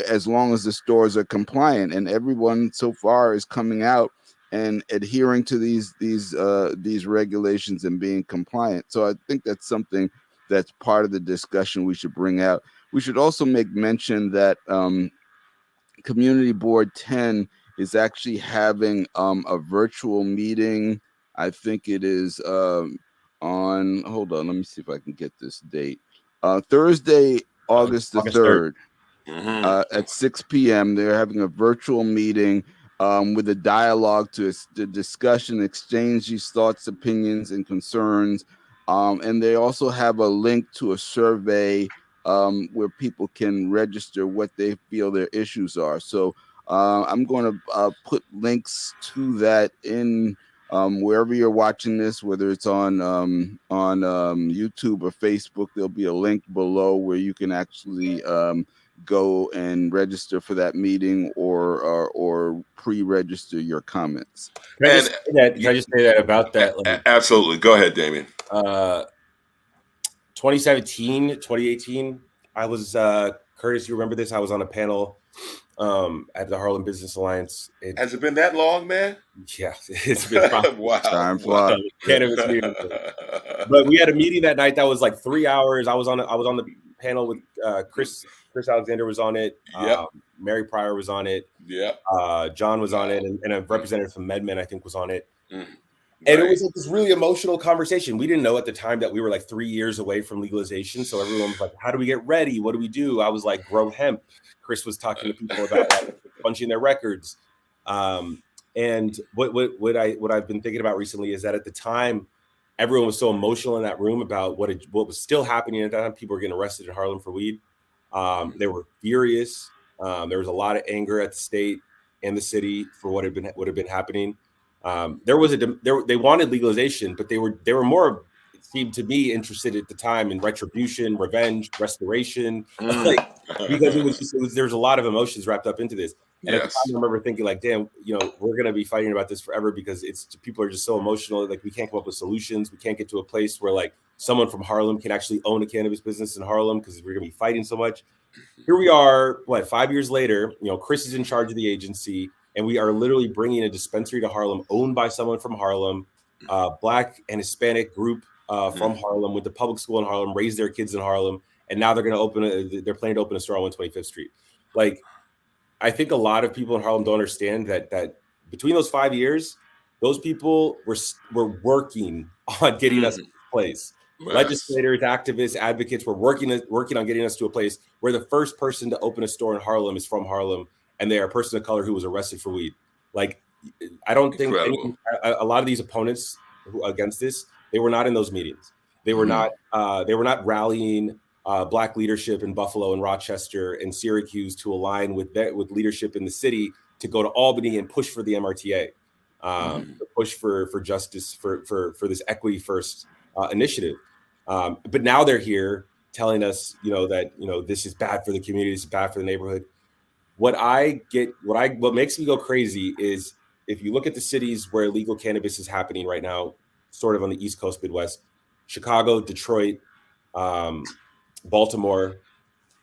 as long as the stores are compliant, and everyone so far is coming out and adhering to these regulations and being compliant. So I think that's something that's part of the discussion we should bring out. We should also make mention that Community Board 10 is actually having a virtual meeting. I think it is on, hold on, let me see if I can get this date. Thursday, August the 3rd. At 6 p.m. They're having a virtual meeting with a dialogue to discussion, exchange these thoughts, opinions, and concerns. And they also have a link to a survey where people can register what they feel their issues are. So I'm going to put links to that in wherever you're watching this, whether it's on YouTube or Facebook. There'll be a link below where you can actually go and register for that meeting or pre-register your comments. Can I just say that about that? Like, absolutely. Go ahead, Damien. 2017, 2018, I was, Curtis, you remember this? I was on a panel at the Harlem Business Alliance. Has it been that long, man? Yeah, it's been wow. Time flies. But we had a meeting that night that was like 3 hours. I was on the panel with Chris Alexander was on it. Yep. Mary Pryor was on it. Yeah. John was on it, and a representative from MedMen, I think, was on it. Right. And it was like this really emotional conversation. We didn't know at the time that we were like 3 years away from legalization. So everyone was like, how do we get ready? What do we do? I was like, grow hemp. Chris was talking to people about like, punching their records. And what I've been thinking about recently is that at the time, everyone was so emotional in that room about what was still happening at that time. People were getting arrested in Harlem for weed. They were furious. There was a lot of anger at the state and the city for what had been happening. They wanted legalization, but they were more, it seemed to me, interested at the time in retribution, revenge, restoration, because there's a lot of emotions wrapped up into this. And at the time, I remember thinking like, damn, we're going to be fighting about this forever because people are just so emotional. Like we can't come up with solutions. We can't get to a place where like someone from Harlem can actually own a cannabis business in Harlem because we're going to be fighting so much. Here we are, 5 years later, Chris is in charge of the agency. And we are literally bringing a dispensary to Harlem owned by someone from Harlem, Black and Hispanic group from Harlem, with the public school in Harlem, raised their kids in Harlem. And now they're they're planning to open a store on 125th Street. Like, I think a lot of people in Harlem don't understand that between those 5 years, those people were working on getting us to this place. Yes. Legislators, activists, advocates were working on getting us to a place where the first person to open a store in Harlem is from Harlem. And they are a person of color who was arrested for weed. Like, I don't think a lot of these opponents against this, they were not in those meetings. They were not rallying Black leadership in Buffalo and Rochester and Syracuse to align with leadership in the city to go to Albany and push for the MRTA, to push for justice for this equity first initiative. But now they're here telling us, that this is bad for the community, this is bad for the neighborhood. What makes me go crazy is if you look at the cities where legal cannabis is happening right now, sort of on the East Coast, Midwest, Chicago, Detroit, Baltimore,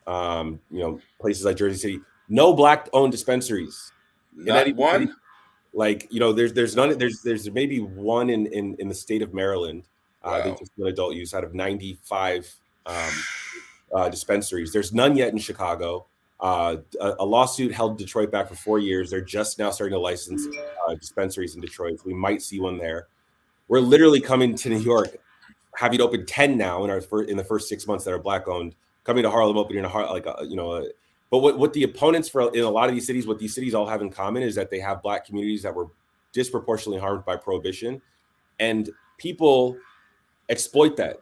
places like Jersey City, no Black-owned dispensaries. Not one? Like, there's none. There's maybe one in the state of Maryland. Wow. They just do adult use out of 95 dispensaries. There's none yet in Chicago. A lawsuit held Detroit back for 4 years. They're just now starting to license dispensaries in Detroit. So we might see one there. We're literally coming to New York, having opened 10 now in the first 6 months that are Black owned. Coming to Harlem, opening But what the opponents in a lot of these cities, what these cities all have in common is that they have Black communities that were disproportionately harmed by prohibition, and people exploit that.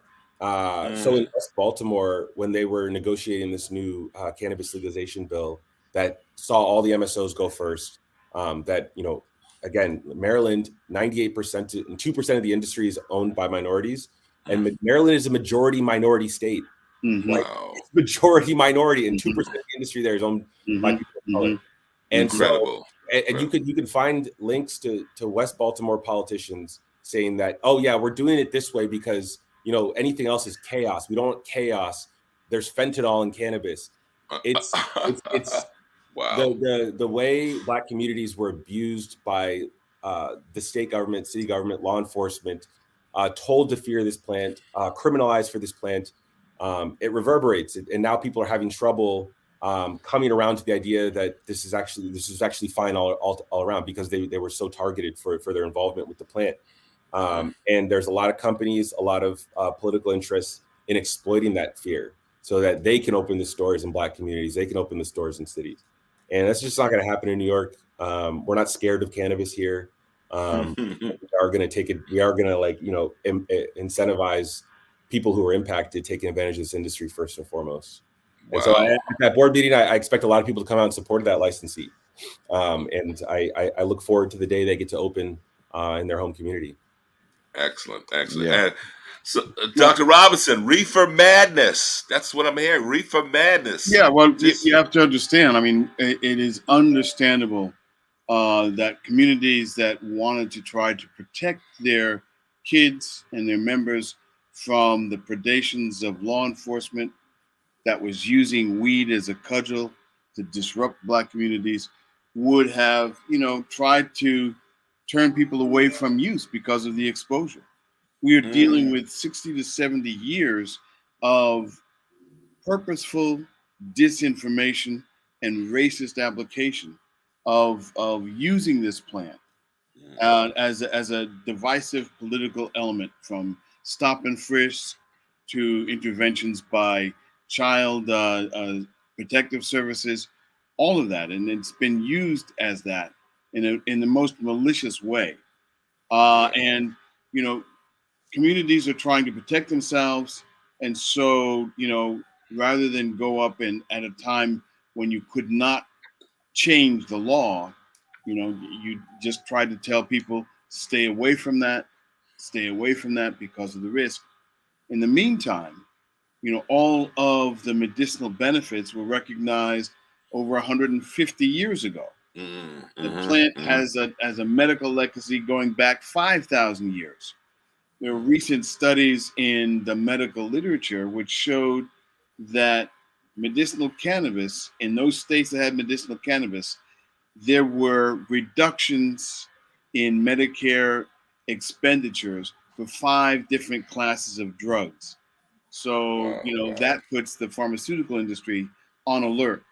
So in West Baltimore, when they were negotiating this new cannabis legalization bill that saw all the MSOs go first, again, Maryland, 98% and 2% of the industry is owned by minorities. And Maryland is a majority minority state. Like, it's majority minority, and 2% of the industry there is owned by people of color. And Incredible. So, and you can find links to West Baltimore politicians saying that, oh yeah, we're doing it this way because anything else is chaos. We don't want chaos. There's fentanyl in cannabis. It's wow. The way Black communities were abused by the state government, city government, law enforcement, told to fear this plant, criminalized for this plant. it reverberates, and now people are having trouble coming around to the idea that this is actually fine all around, because they were so targeted for their involvement with the plant. And there's a lot of companies, a lot of political interests in exploiting that fear so that they can open the stores in Black communities, they can open the stores in cities. And that's just not going to happen in New York. We're not scared of cannabis here. We are going to take it. We are going to incentivize people who are impacted taking advantage of this industry first and foremost. Wow. And so at that board meeting, I expect a lot of people to come out and support that licensee. And I look forward to the day they get to open in their home community. Excellent. Yeah. And so, Dr. Robinson, reefer madness. That's what I'm hearing. Reefer madness. Yeah, well, you have to understand. I mean, it is understandable that communities that wanted to try to protect their kids and their members from the predations of law enforcement that was using weed as a cudgel to disrupt Black communities would have, tried to turn people away from use because of the exposure. We are dealing with 60 to 70 years of purposeful disinformation and racist application of using this plant as a divisive political element, from stop and frisk to interventions by child protective services, all of that, and it's been used as that in the most malicious way. And communities are trying to protect themselves, and so rather than go up and at a time when you could not change the law, you just try to tell people stay away from that because of the risk. In the meantime, all of the medicinal benefits were recognized over 150 years ago. The plant has a medical legacy going back 5,000 years. There are recent studies in the medical literature which showed that medicinal cannabis, in those states that had medicinal cannabis, there were reductions in Medicare expenditures for 5 different classes of drugs. So, that puts the pharmaceutical industry on alert.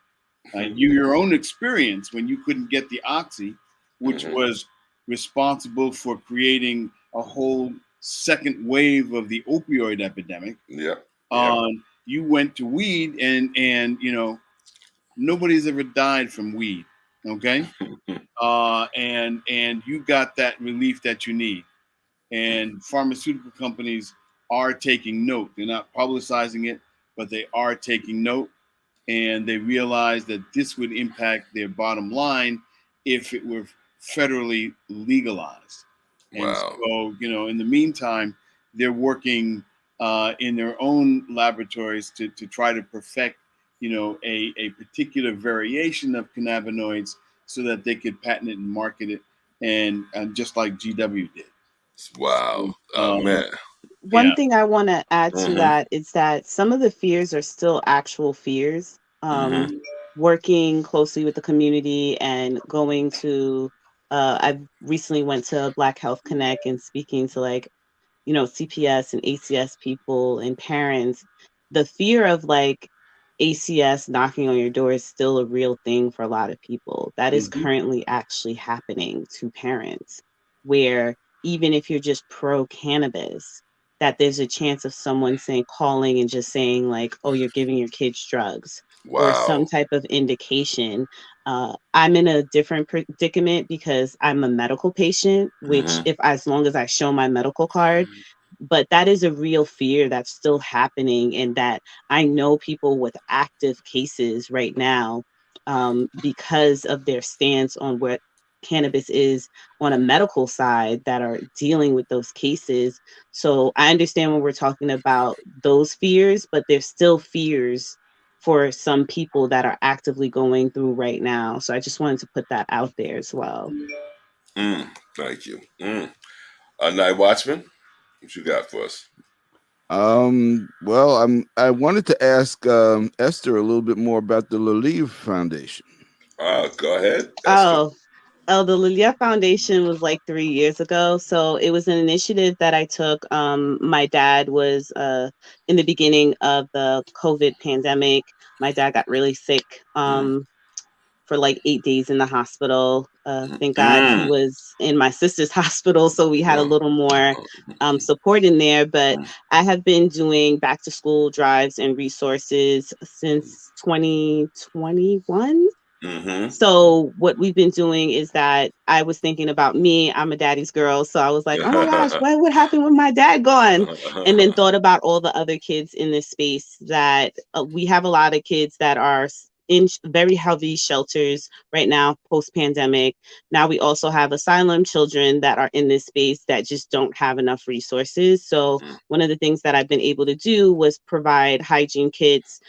Your own experience when you couldn't get the oxy, which was responsible for creating a whole second wave of the opioid epidemic. You went to weed, and nobody's ever died from weed. Okay. And you got that relief that you need. And pharmaceutical companies are taking note. They're not publicizing it, but they are taking note. And they realize that this would impact their bottom line if it were federally legalized. And so, in the meantime, they're working in their own laboratories to try to perfect, a particular variation of cannabinoids so that they could patent it and market it, and just like GW did. Wow. Man. One thing I want to add to that is that some of the fears are still actual fears. Working closely with the community and going to, I recently went to Black Health Connect and speaking to CPS and ACS people and parents. The fear of ACS knocking on your door is still a real thing for a lot of people. That is currently actually happening to parents, where even if you're just pro cannabis, that there's a chance of someone calling and just saying oh, you're giving your kids drugs or some type of indication. I'm in a different predicament because I'm a medical patient, which as long as I show my medical card, but that is a real fear that's still happening, and that I know people with active cases right now because of their stance on what cannabis is on a medical side that are dealing with those cases. So I understand when we're talking about those fears, but there's still fears for some people that are actively going through right now. So I just wanted to put that out there as well. Thank you. Night Watchman, what you got for us? Well, I wanted to ask Esther a little bit more about the Lilia Foundation. Go ahead, Esther. Oh, Oh, the Lilia Foundation was like 3 years ago. So it was an initiative that I took. My dad was in the beginning of the COVID pandemic. My dad got really sick for like 8 days in the hospital. Thank God he was in my sister's hospital, so we had a little more support in there. But I have been doing back to school drives and resources since 2021. So what we've been doing is that I was thinking about me. I'm a daddy's girl. So I was like, oh my gosh, what happened with my dad gone? And then thought about all the other kids in this space that we have a lot of kids that are in very heavy shelters right now, post-pandemic. Now we also have asylum children that are in this space that just don't have enough resources. So one of the things that I've been able to do was provide hygiene kits,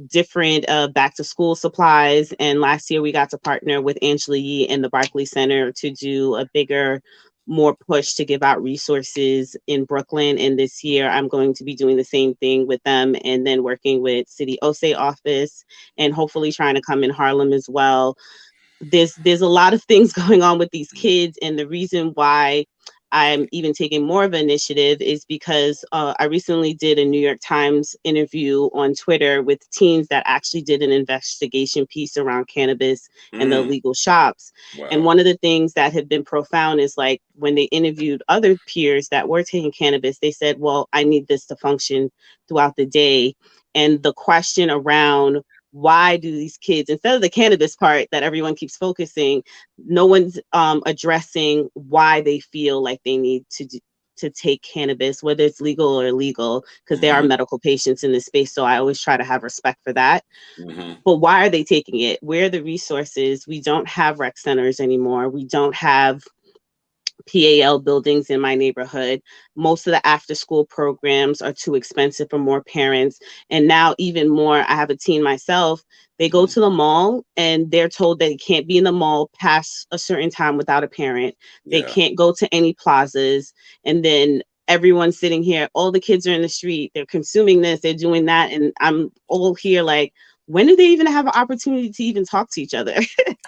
different back to school supplies. And last year we got to partner with Angela Yee and the Barclay Center to do a bigger, more push to give out resources in Brooklyn. And this year I'm going to be doing the same thing with them, and then working with City OSE office and hopefully trying to come in Harlem as well. There's a lot of things going on with these kids, and the reason why I'm even taking more of an initiative is because I recently did a New York Times interview on Twitter with teens that actually did an investigation piece around cannabis and the illegal shops. Wow. And one of the things that have been profound is like when they interviewed other peers that were taking cannabis, they said, well, I need this to function throughout the day. And the question around why do these kids, instead of the cannabis part that everyone keeps focusing, no one's addressing why they feel like they need to take cannabis, whether it's legal or illegal, because there are medical patients in this space. So I always try to have respect for that. But why are they taking it? Where are the resources? We don't have rec centers anymore. We don't have PAL buildings in my neighborhood. Most of the after school programs are too expensive for more parents. And now even more, I have a teen myself. They go to the mall and they're told that they can't be in the mall past a certain time without a parent. They can't go to any plazas. And then everyone's sitting here, all the kids are in the street, they're consuming this, they're doing that. And I'm all here like, when do they even have an opportunity to even talk to each other?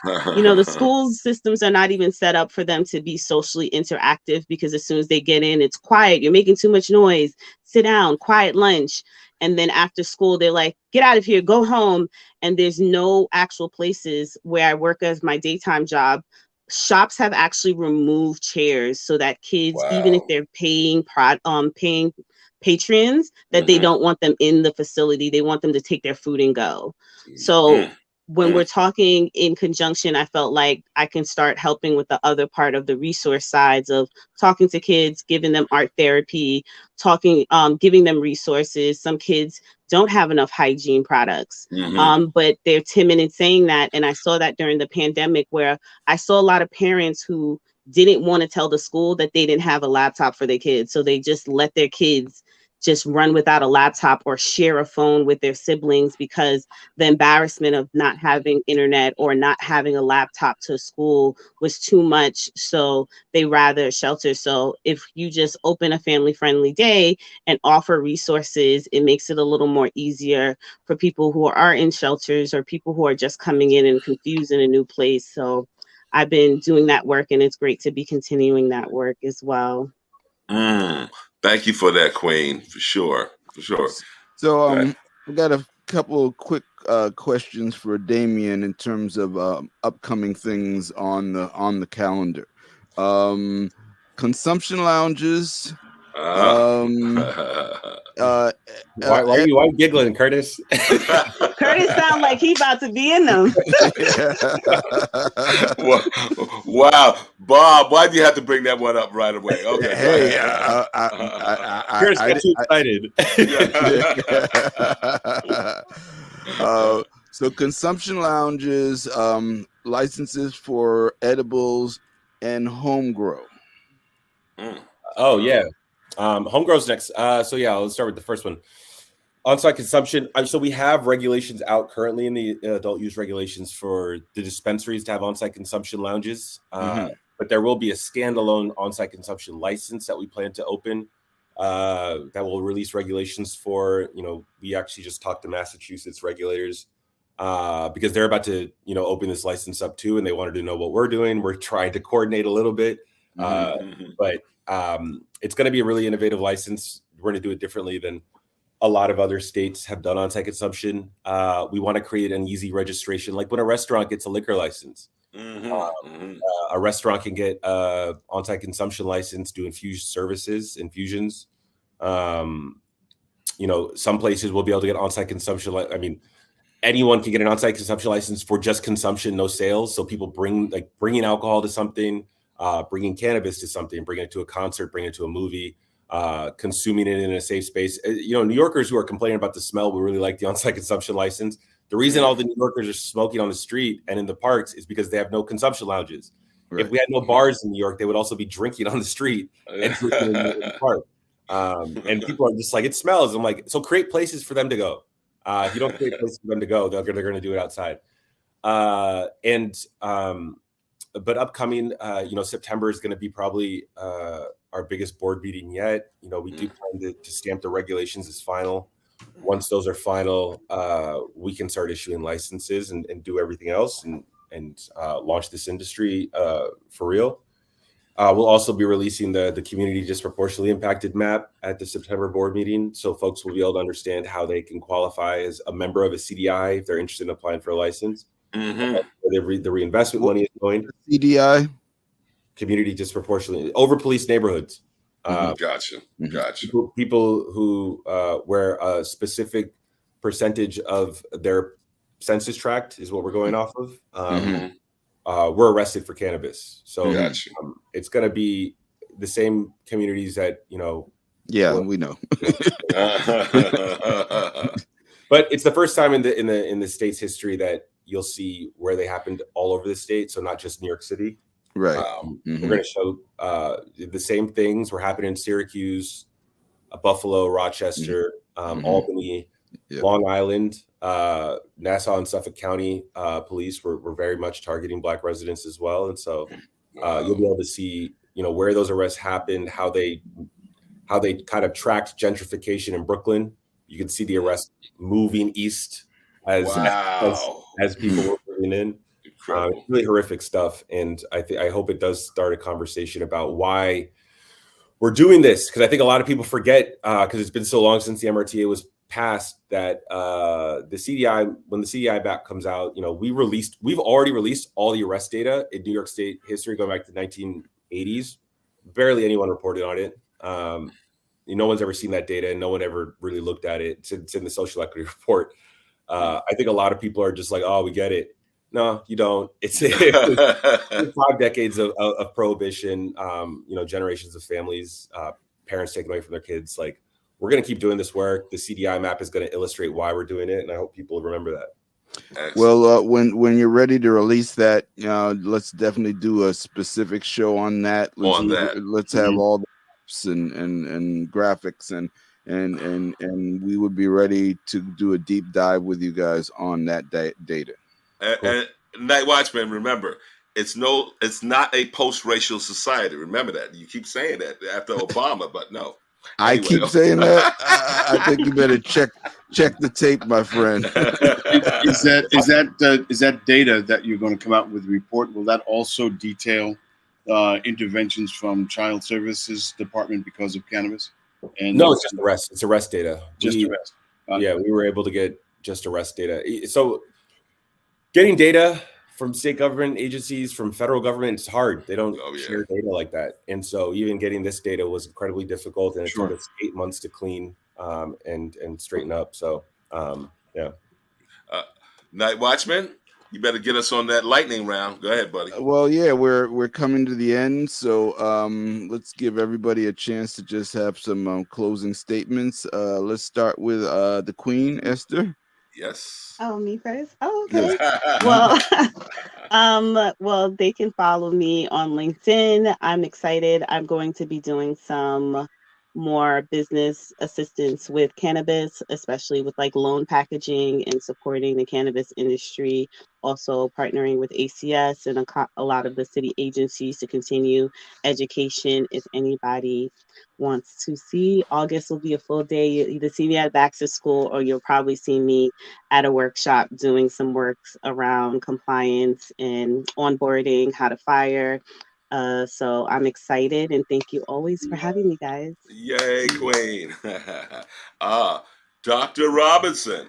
You know, the school systems are not even set up for them to be socially interactive, because as soon as they get in, it's quiet. You're making too much noise. Sit down, quiet lunch. And then after school, they're like, get out of here, go home. And there's no actual places where I work as my daytime job. Shops have actually removed chairs so that kids, even if they're paying patrons, that they don't want them in the facility. They want them to take their food and go. So when we're talking in conjunction, I felt like I can start helping with the other part of the resource sides of talking to kids, giving them art therapy, giving them resources. Some kids don't have enough hygiene products, but they're timid in saying that. And I saw that during the pandemic, where I saw a lot of parents who didn't want to tell the school that they didn't have a laptop for their kids. So they just let their kids just run without a laptop or share a phone with their siblings, because the embarrassment of not having internet or not having a laptop to school was too much. So they rather shelter. So if you just open a family friendly day and offer resources, it makes it a little more easier for people who are in shelters or people who are just coming in and confused in a new place. So I've been doing that work, and it's great to be continuing that work as well. Thank you for that, Queen, for sure. So we got a couple of quick questions for Damien in terms of upcoming things on the calendar. Consumption lounges. Why are you giggling, Curtis? Curtis sounds like he about to be in them. Wow, Bob, why do you have to bring that one up right away? Okay. Hey, Curtis got too excited. So consumption lounges, licenses for edibles, and home grow. Oh yeah, home grow's next. So yeah, let's start with the first one. On-site consumption. So we have regulations out currently in the adult use regulations for the dispensaries to have on-site consumption lounges. But there will be a standalone on-site consumption license that we plan to open that will release regulations for, we actually just talked to Massachusetts regulators because they're about to, open this license up too, and they wanted to know what we're doing. We're trying to coordinate a little bit, but it's going to be a really innovative license. We're going to do it differently than a lot of other states have done on-site consumption. We want to create an easy registration, like when a restaurant gets a liquor license. A restaurant can get a on-site consumption license, do infusions. Some places will be able to get on-site consumption. Anyone can get an on-site consumption license for just consumption, no sales. So people bringing alcohol to something, bringing cannabis to something, bringing it to a concert, bringing it to a movie, consuming it in a safe space. New Yorkers who are complaining about the smell would really like the on-site consumption license. The reason all the New Yorkers are smoking on the street and in the parks is because they have no consumption lounges. Right. If we had no bars in New York, they would also be drinking on the street and drinking in the park. And people are just like, it smells. I'm like, so create places for them to go. If you don't create places for them to go, they're going to do it outside. But upcoming, September is going to be probably our biggest board meeting yet. We do plan to stamp the regulations as final. Once those are final, we can start issuing licenses and do everything else and launch this industry for real. We'll also be releasing the community disproportionately impacted map at the September board meeting, so folks will be able to understand how they can qualify as a member of a CDI if they're interested in applying for a license. The reinvestment money is going. CDI? Community disproportionately over policed neighborhoods. Gotcha. People who where a specific percentage of their census tract is what we're going off of. We're arrested for cannabis. So it's going to be the same communities that, Yeah, we know. But it's the first time in the state's history that you'll see where they happened all over the state. So not just New York City. Right. We're going to show the same things were happening in Syracuse, Buffalo, Rochester, Albany, Long Island, Nassau and Suffolk County police were very much targeting Black residents as well. And so you'll be able to see, where those arrests happened, how they kind of tracked gentrification in Brooklyn. You can see the arrest moving east as people were moving in. Really horrific stuff. And I hope it does start a conversation about why we're doing this. Because I think a lot of people forget, because it's been so long since the MRTA was passed, that the CDI, when the CDI back comes out, we've already released all the arrest data in New York State history going back to the 1980s. Barely anyone reported on it. No one's ever seen that data, and no one ever really looked at it. It's in the social equity report. I think a lot of people are just like, oh, we get it. No, you don't. It's 5 decades of prohibition, generations of families, parents taken away from their kids. Like, we're going to keep doing this work. The CDI map is going to illustrate why we're doing it, and I hope people remember that. Excellent. Well, when you're ready to release that, let's definitely do a specific show on that. Let's have all the apps and graphics and we would be ready to do a deep dive with you guys on that data. And Night Watchman, remember, it's not a post-racial society. Remember that. You keep saying that after Obama, but no. I keep saying that. I think you better check the tape, my friend. Is that data that you're going to come out with a report? Will that also detail interventions from Child Services Department because of cannabis? And no, it's just arrest. It's arrest data. Arrest. Yeah, we were able to get just arrest data. So getting data from state government agencies, from federal government, it's hard. They don't share data like that. And so even getting this data was incredibly difficult, and it took us 8 months to clean and straighten up. So, Night Watchman, you better get us on that lightning round. Go ahead, buddy. Well, yeah, we're coming to the end. So let's give everybody a chance to just have some closing statements. Let's start with the Queen, Esther. Yes. Oh, me first? Oh, okay. Well, they can follow me on LinkedIn. I'm excited. I'm going to be doing some more business assistance with cannabis, especially with like loan packaging and supporting the cannabis industry. Also partnering with ACS and a lot of the city agencies to continue education. If anybody wants to see, August will be a full day. You either see me at back to school or you'll probably see me at a workshop doing some works around compliance and onboarding, how to fire. So I'm excited and thank you always for having me, guys. Yay, Queen. Dr. Robinson.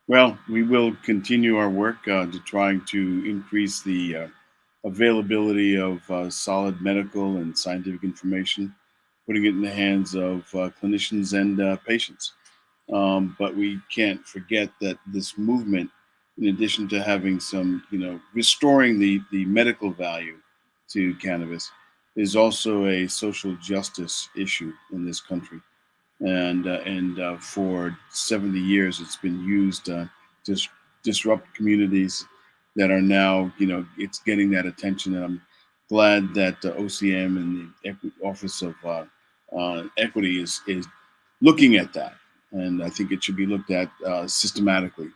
Well, we will continue our work to trying to increase the availability of solid medical and scientific information, putting it in the hands of clinicians and patients. But we can't forget that this movement, in addition to having some, restoring the medical value to cannabis, is also a social justice issue in this country. And for 70 years, it's been used to disrupt communities that are now, it's getting that attention. And I'm glad that OCM and the Office of Equity is looking at that. And I think it should be looked at systematically,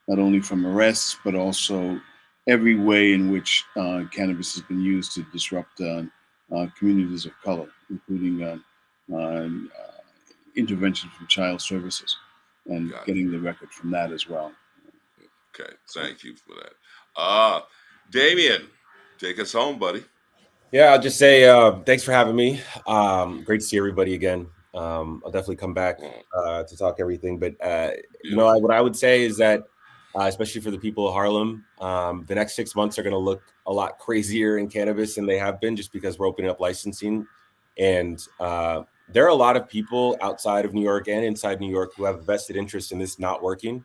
not only from arrests, but also every way in which cannabis has been used to disrupt communities of color, including intervention from child services, and getting the record from that as well. Okay, thank you for that. Damien, take us home, buddy. Yeah, I'll just say thanks for having me. Great to see everybody again. I'll definitely come back to talk everything. But what I would say is that, especially for the people of Harlem, the next 6 months are going to look a lot crazier in cannabis than they have been, just because we're opening up licensing. And there are a lot of people outside of New York and inside New York who have a vested interest in this not working,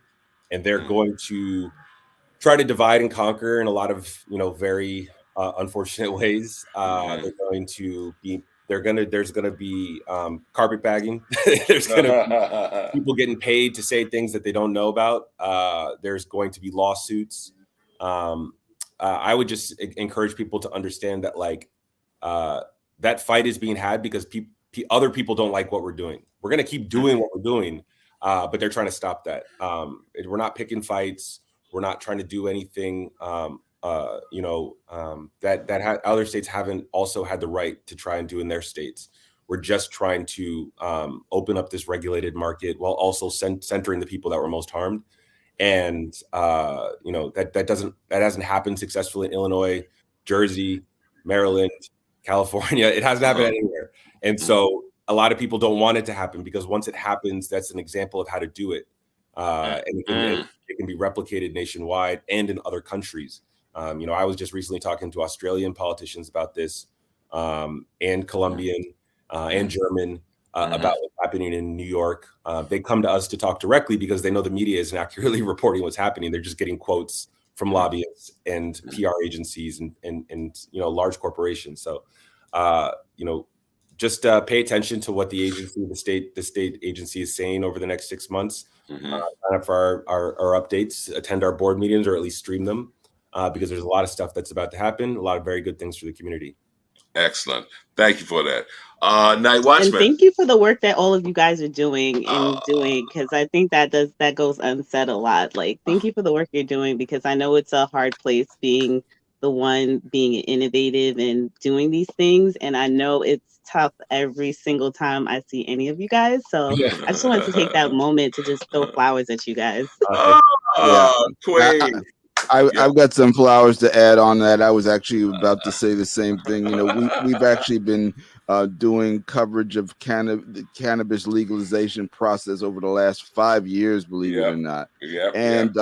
and they're going to try to divide and conquer in a lot of very unfortunate ways. They're going to be there's going to be carpetbagging. There's going to be people getting paid to say things that they don't know about. There's going to be lawsuits. I would just encourage people to understand that that fight is being had because other people don't like what we're doing. We're going to keep doing what we're doing, but they're trying to stop that. We're not picking fights. We're not trying to do anything, that other states haven't also had the right to try and do in their states. We're just trying to open up this regulated market while also centering the people that were most harmed. And that hasn't happened successfully in Illinois, Jersey, Maryland, California. It hasn't happened anywhere. And so a lot of people don't want it to happen, because once it happens, that's an example of how to do it. And it can be replicated nationwide and in other countries. I was just recently talking to Australian politicians about this, and Colombian and German about what's happening in New York. They come to us to talk directly because they know the media isn't accurately reporting what's happening. They're just getting quotes from lobbyists and PR agencies and large corporations. So, just pay attention to what the state agency is saying over the next 6 months. Sign up for our updates, attend our board meetings, or at least stream them, because there's a lot of stuff that's about to happen, a lot of very good things for the community. Excellent. Thank you for that. Night Watchman. And thank you for the work that all of you guys are doing, because I think that goes unsaid a lot. Thank you for the work you're doing, because I know it's a hard place being the one being innovative and doing these things. And I know it's tough every single time I see any of you guys. So I just wanted to take that moment to just throw flowers at you guys. Queen. I've got some flowers to add on that. I was actually about to say the same thing. We've actually been doing coverage of the cannabis legalization process over the last 5 years, believe it or not. And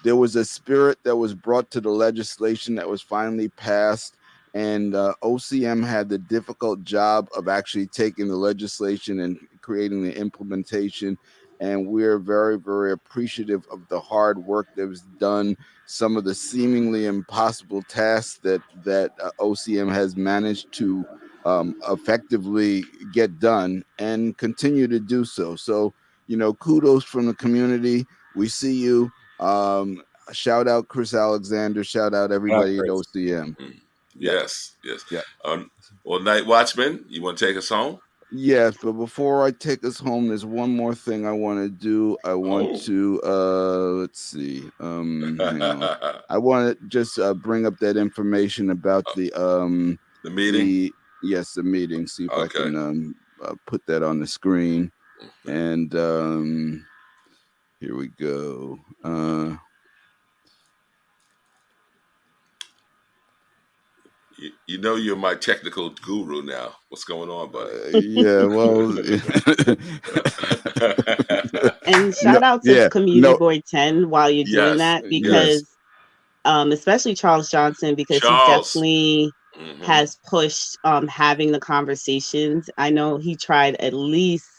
there was a spirit that was brought to the legislation that was finally passed. And OCM had the difficult job of actually taking the legislation and creating the implementation. And we're very, very appreciative of the hard work that was done, some of the seemingly impossible tasks that OCM has managed to effectively get done and continue to do so. So, kudos from the community. We see you. Shout out Chris Alexander. Shout out everybody at OCM. Yes. Yeah. Well, Night Watchman, you want to take us home? Yes, but before I take us home, there's one more thing I want to do. I want to let's see. Hang on. I want to just bring up that information about the meeting. The meeting. See if I Okay. can put that on the screen. And here we go. You know you're my technical guru now. What's going on, buddy? Yeah, well, And shout out to Community Board 10 while you're doing that, because especially Charles Johnson, because he definitely has pushed having the conversations. I know he tried at least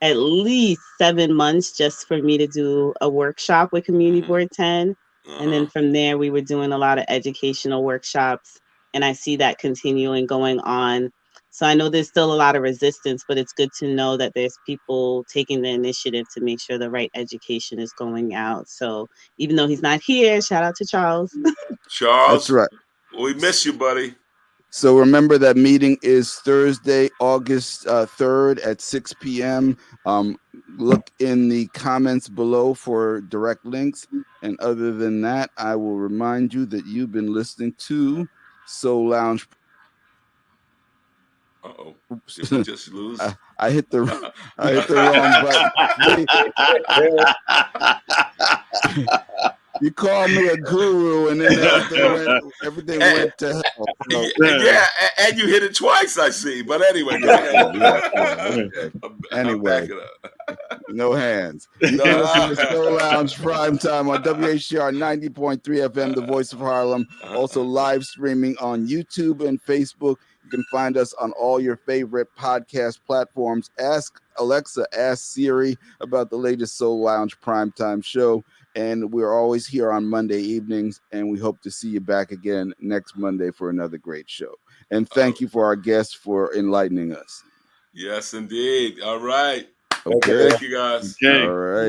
7 months just for me to do a workshop with Community Board 10. And then from there, we were doing a lot of educational workshops. And I see that continuing going on. So I know there's still a lot of resistance, but it's good to know that there's people taking the initiative to make sure the right education is going out. So even though he's not here, shout out to Charles. Charles. That's right. We miss you, buddy. So remember that meeting is Thursday, August 3rd at 6 p.m. Look in the comments below for direct links. And other than that, I will remind you that you've been listening to Soul Lounge. Uh-oh. Did we just lose? I hit the wrong button. You called me a guru, and then everything went to hell. So. Yeah, and you hit it twice, I see. But anyway, go ahead. Anyway, no hands. You can listen to Soul Lounge Primetime on WHCR 90.3 FM, the voice of Harlem. Also live streaming on YouTube and Facebook. You can find us on all your favorite podcast platforms. Ask Alexa, ask Siri about the latest Soul Lounge Primetime show. And we're always here on Monday evenings, and we hope to see you back again next Monday for another great show. And thank you for our guests for enlightening us. Yes, indeed. All right. Okay. Thank you, guys. Okay. All right.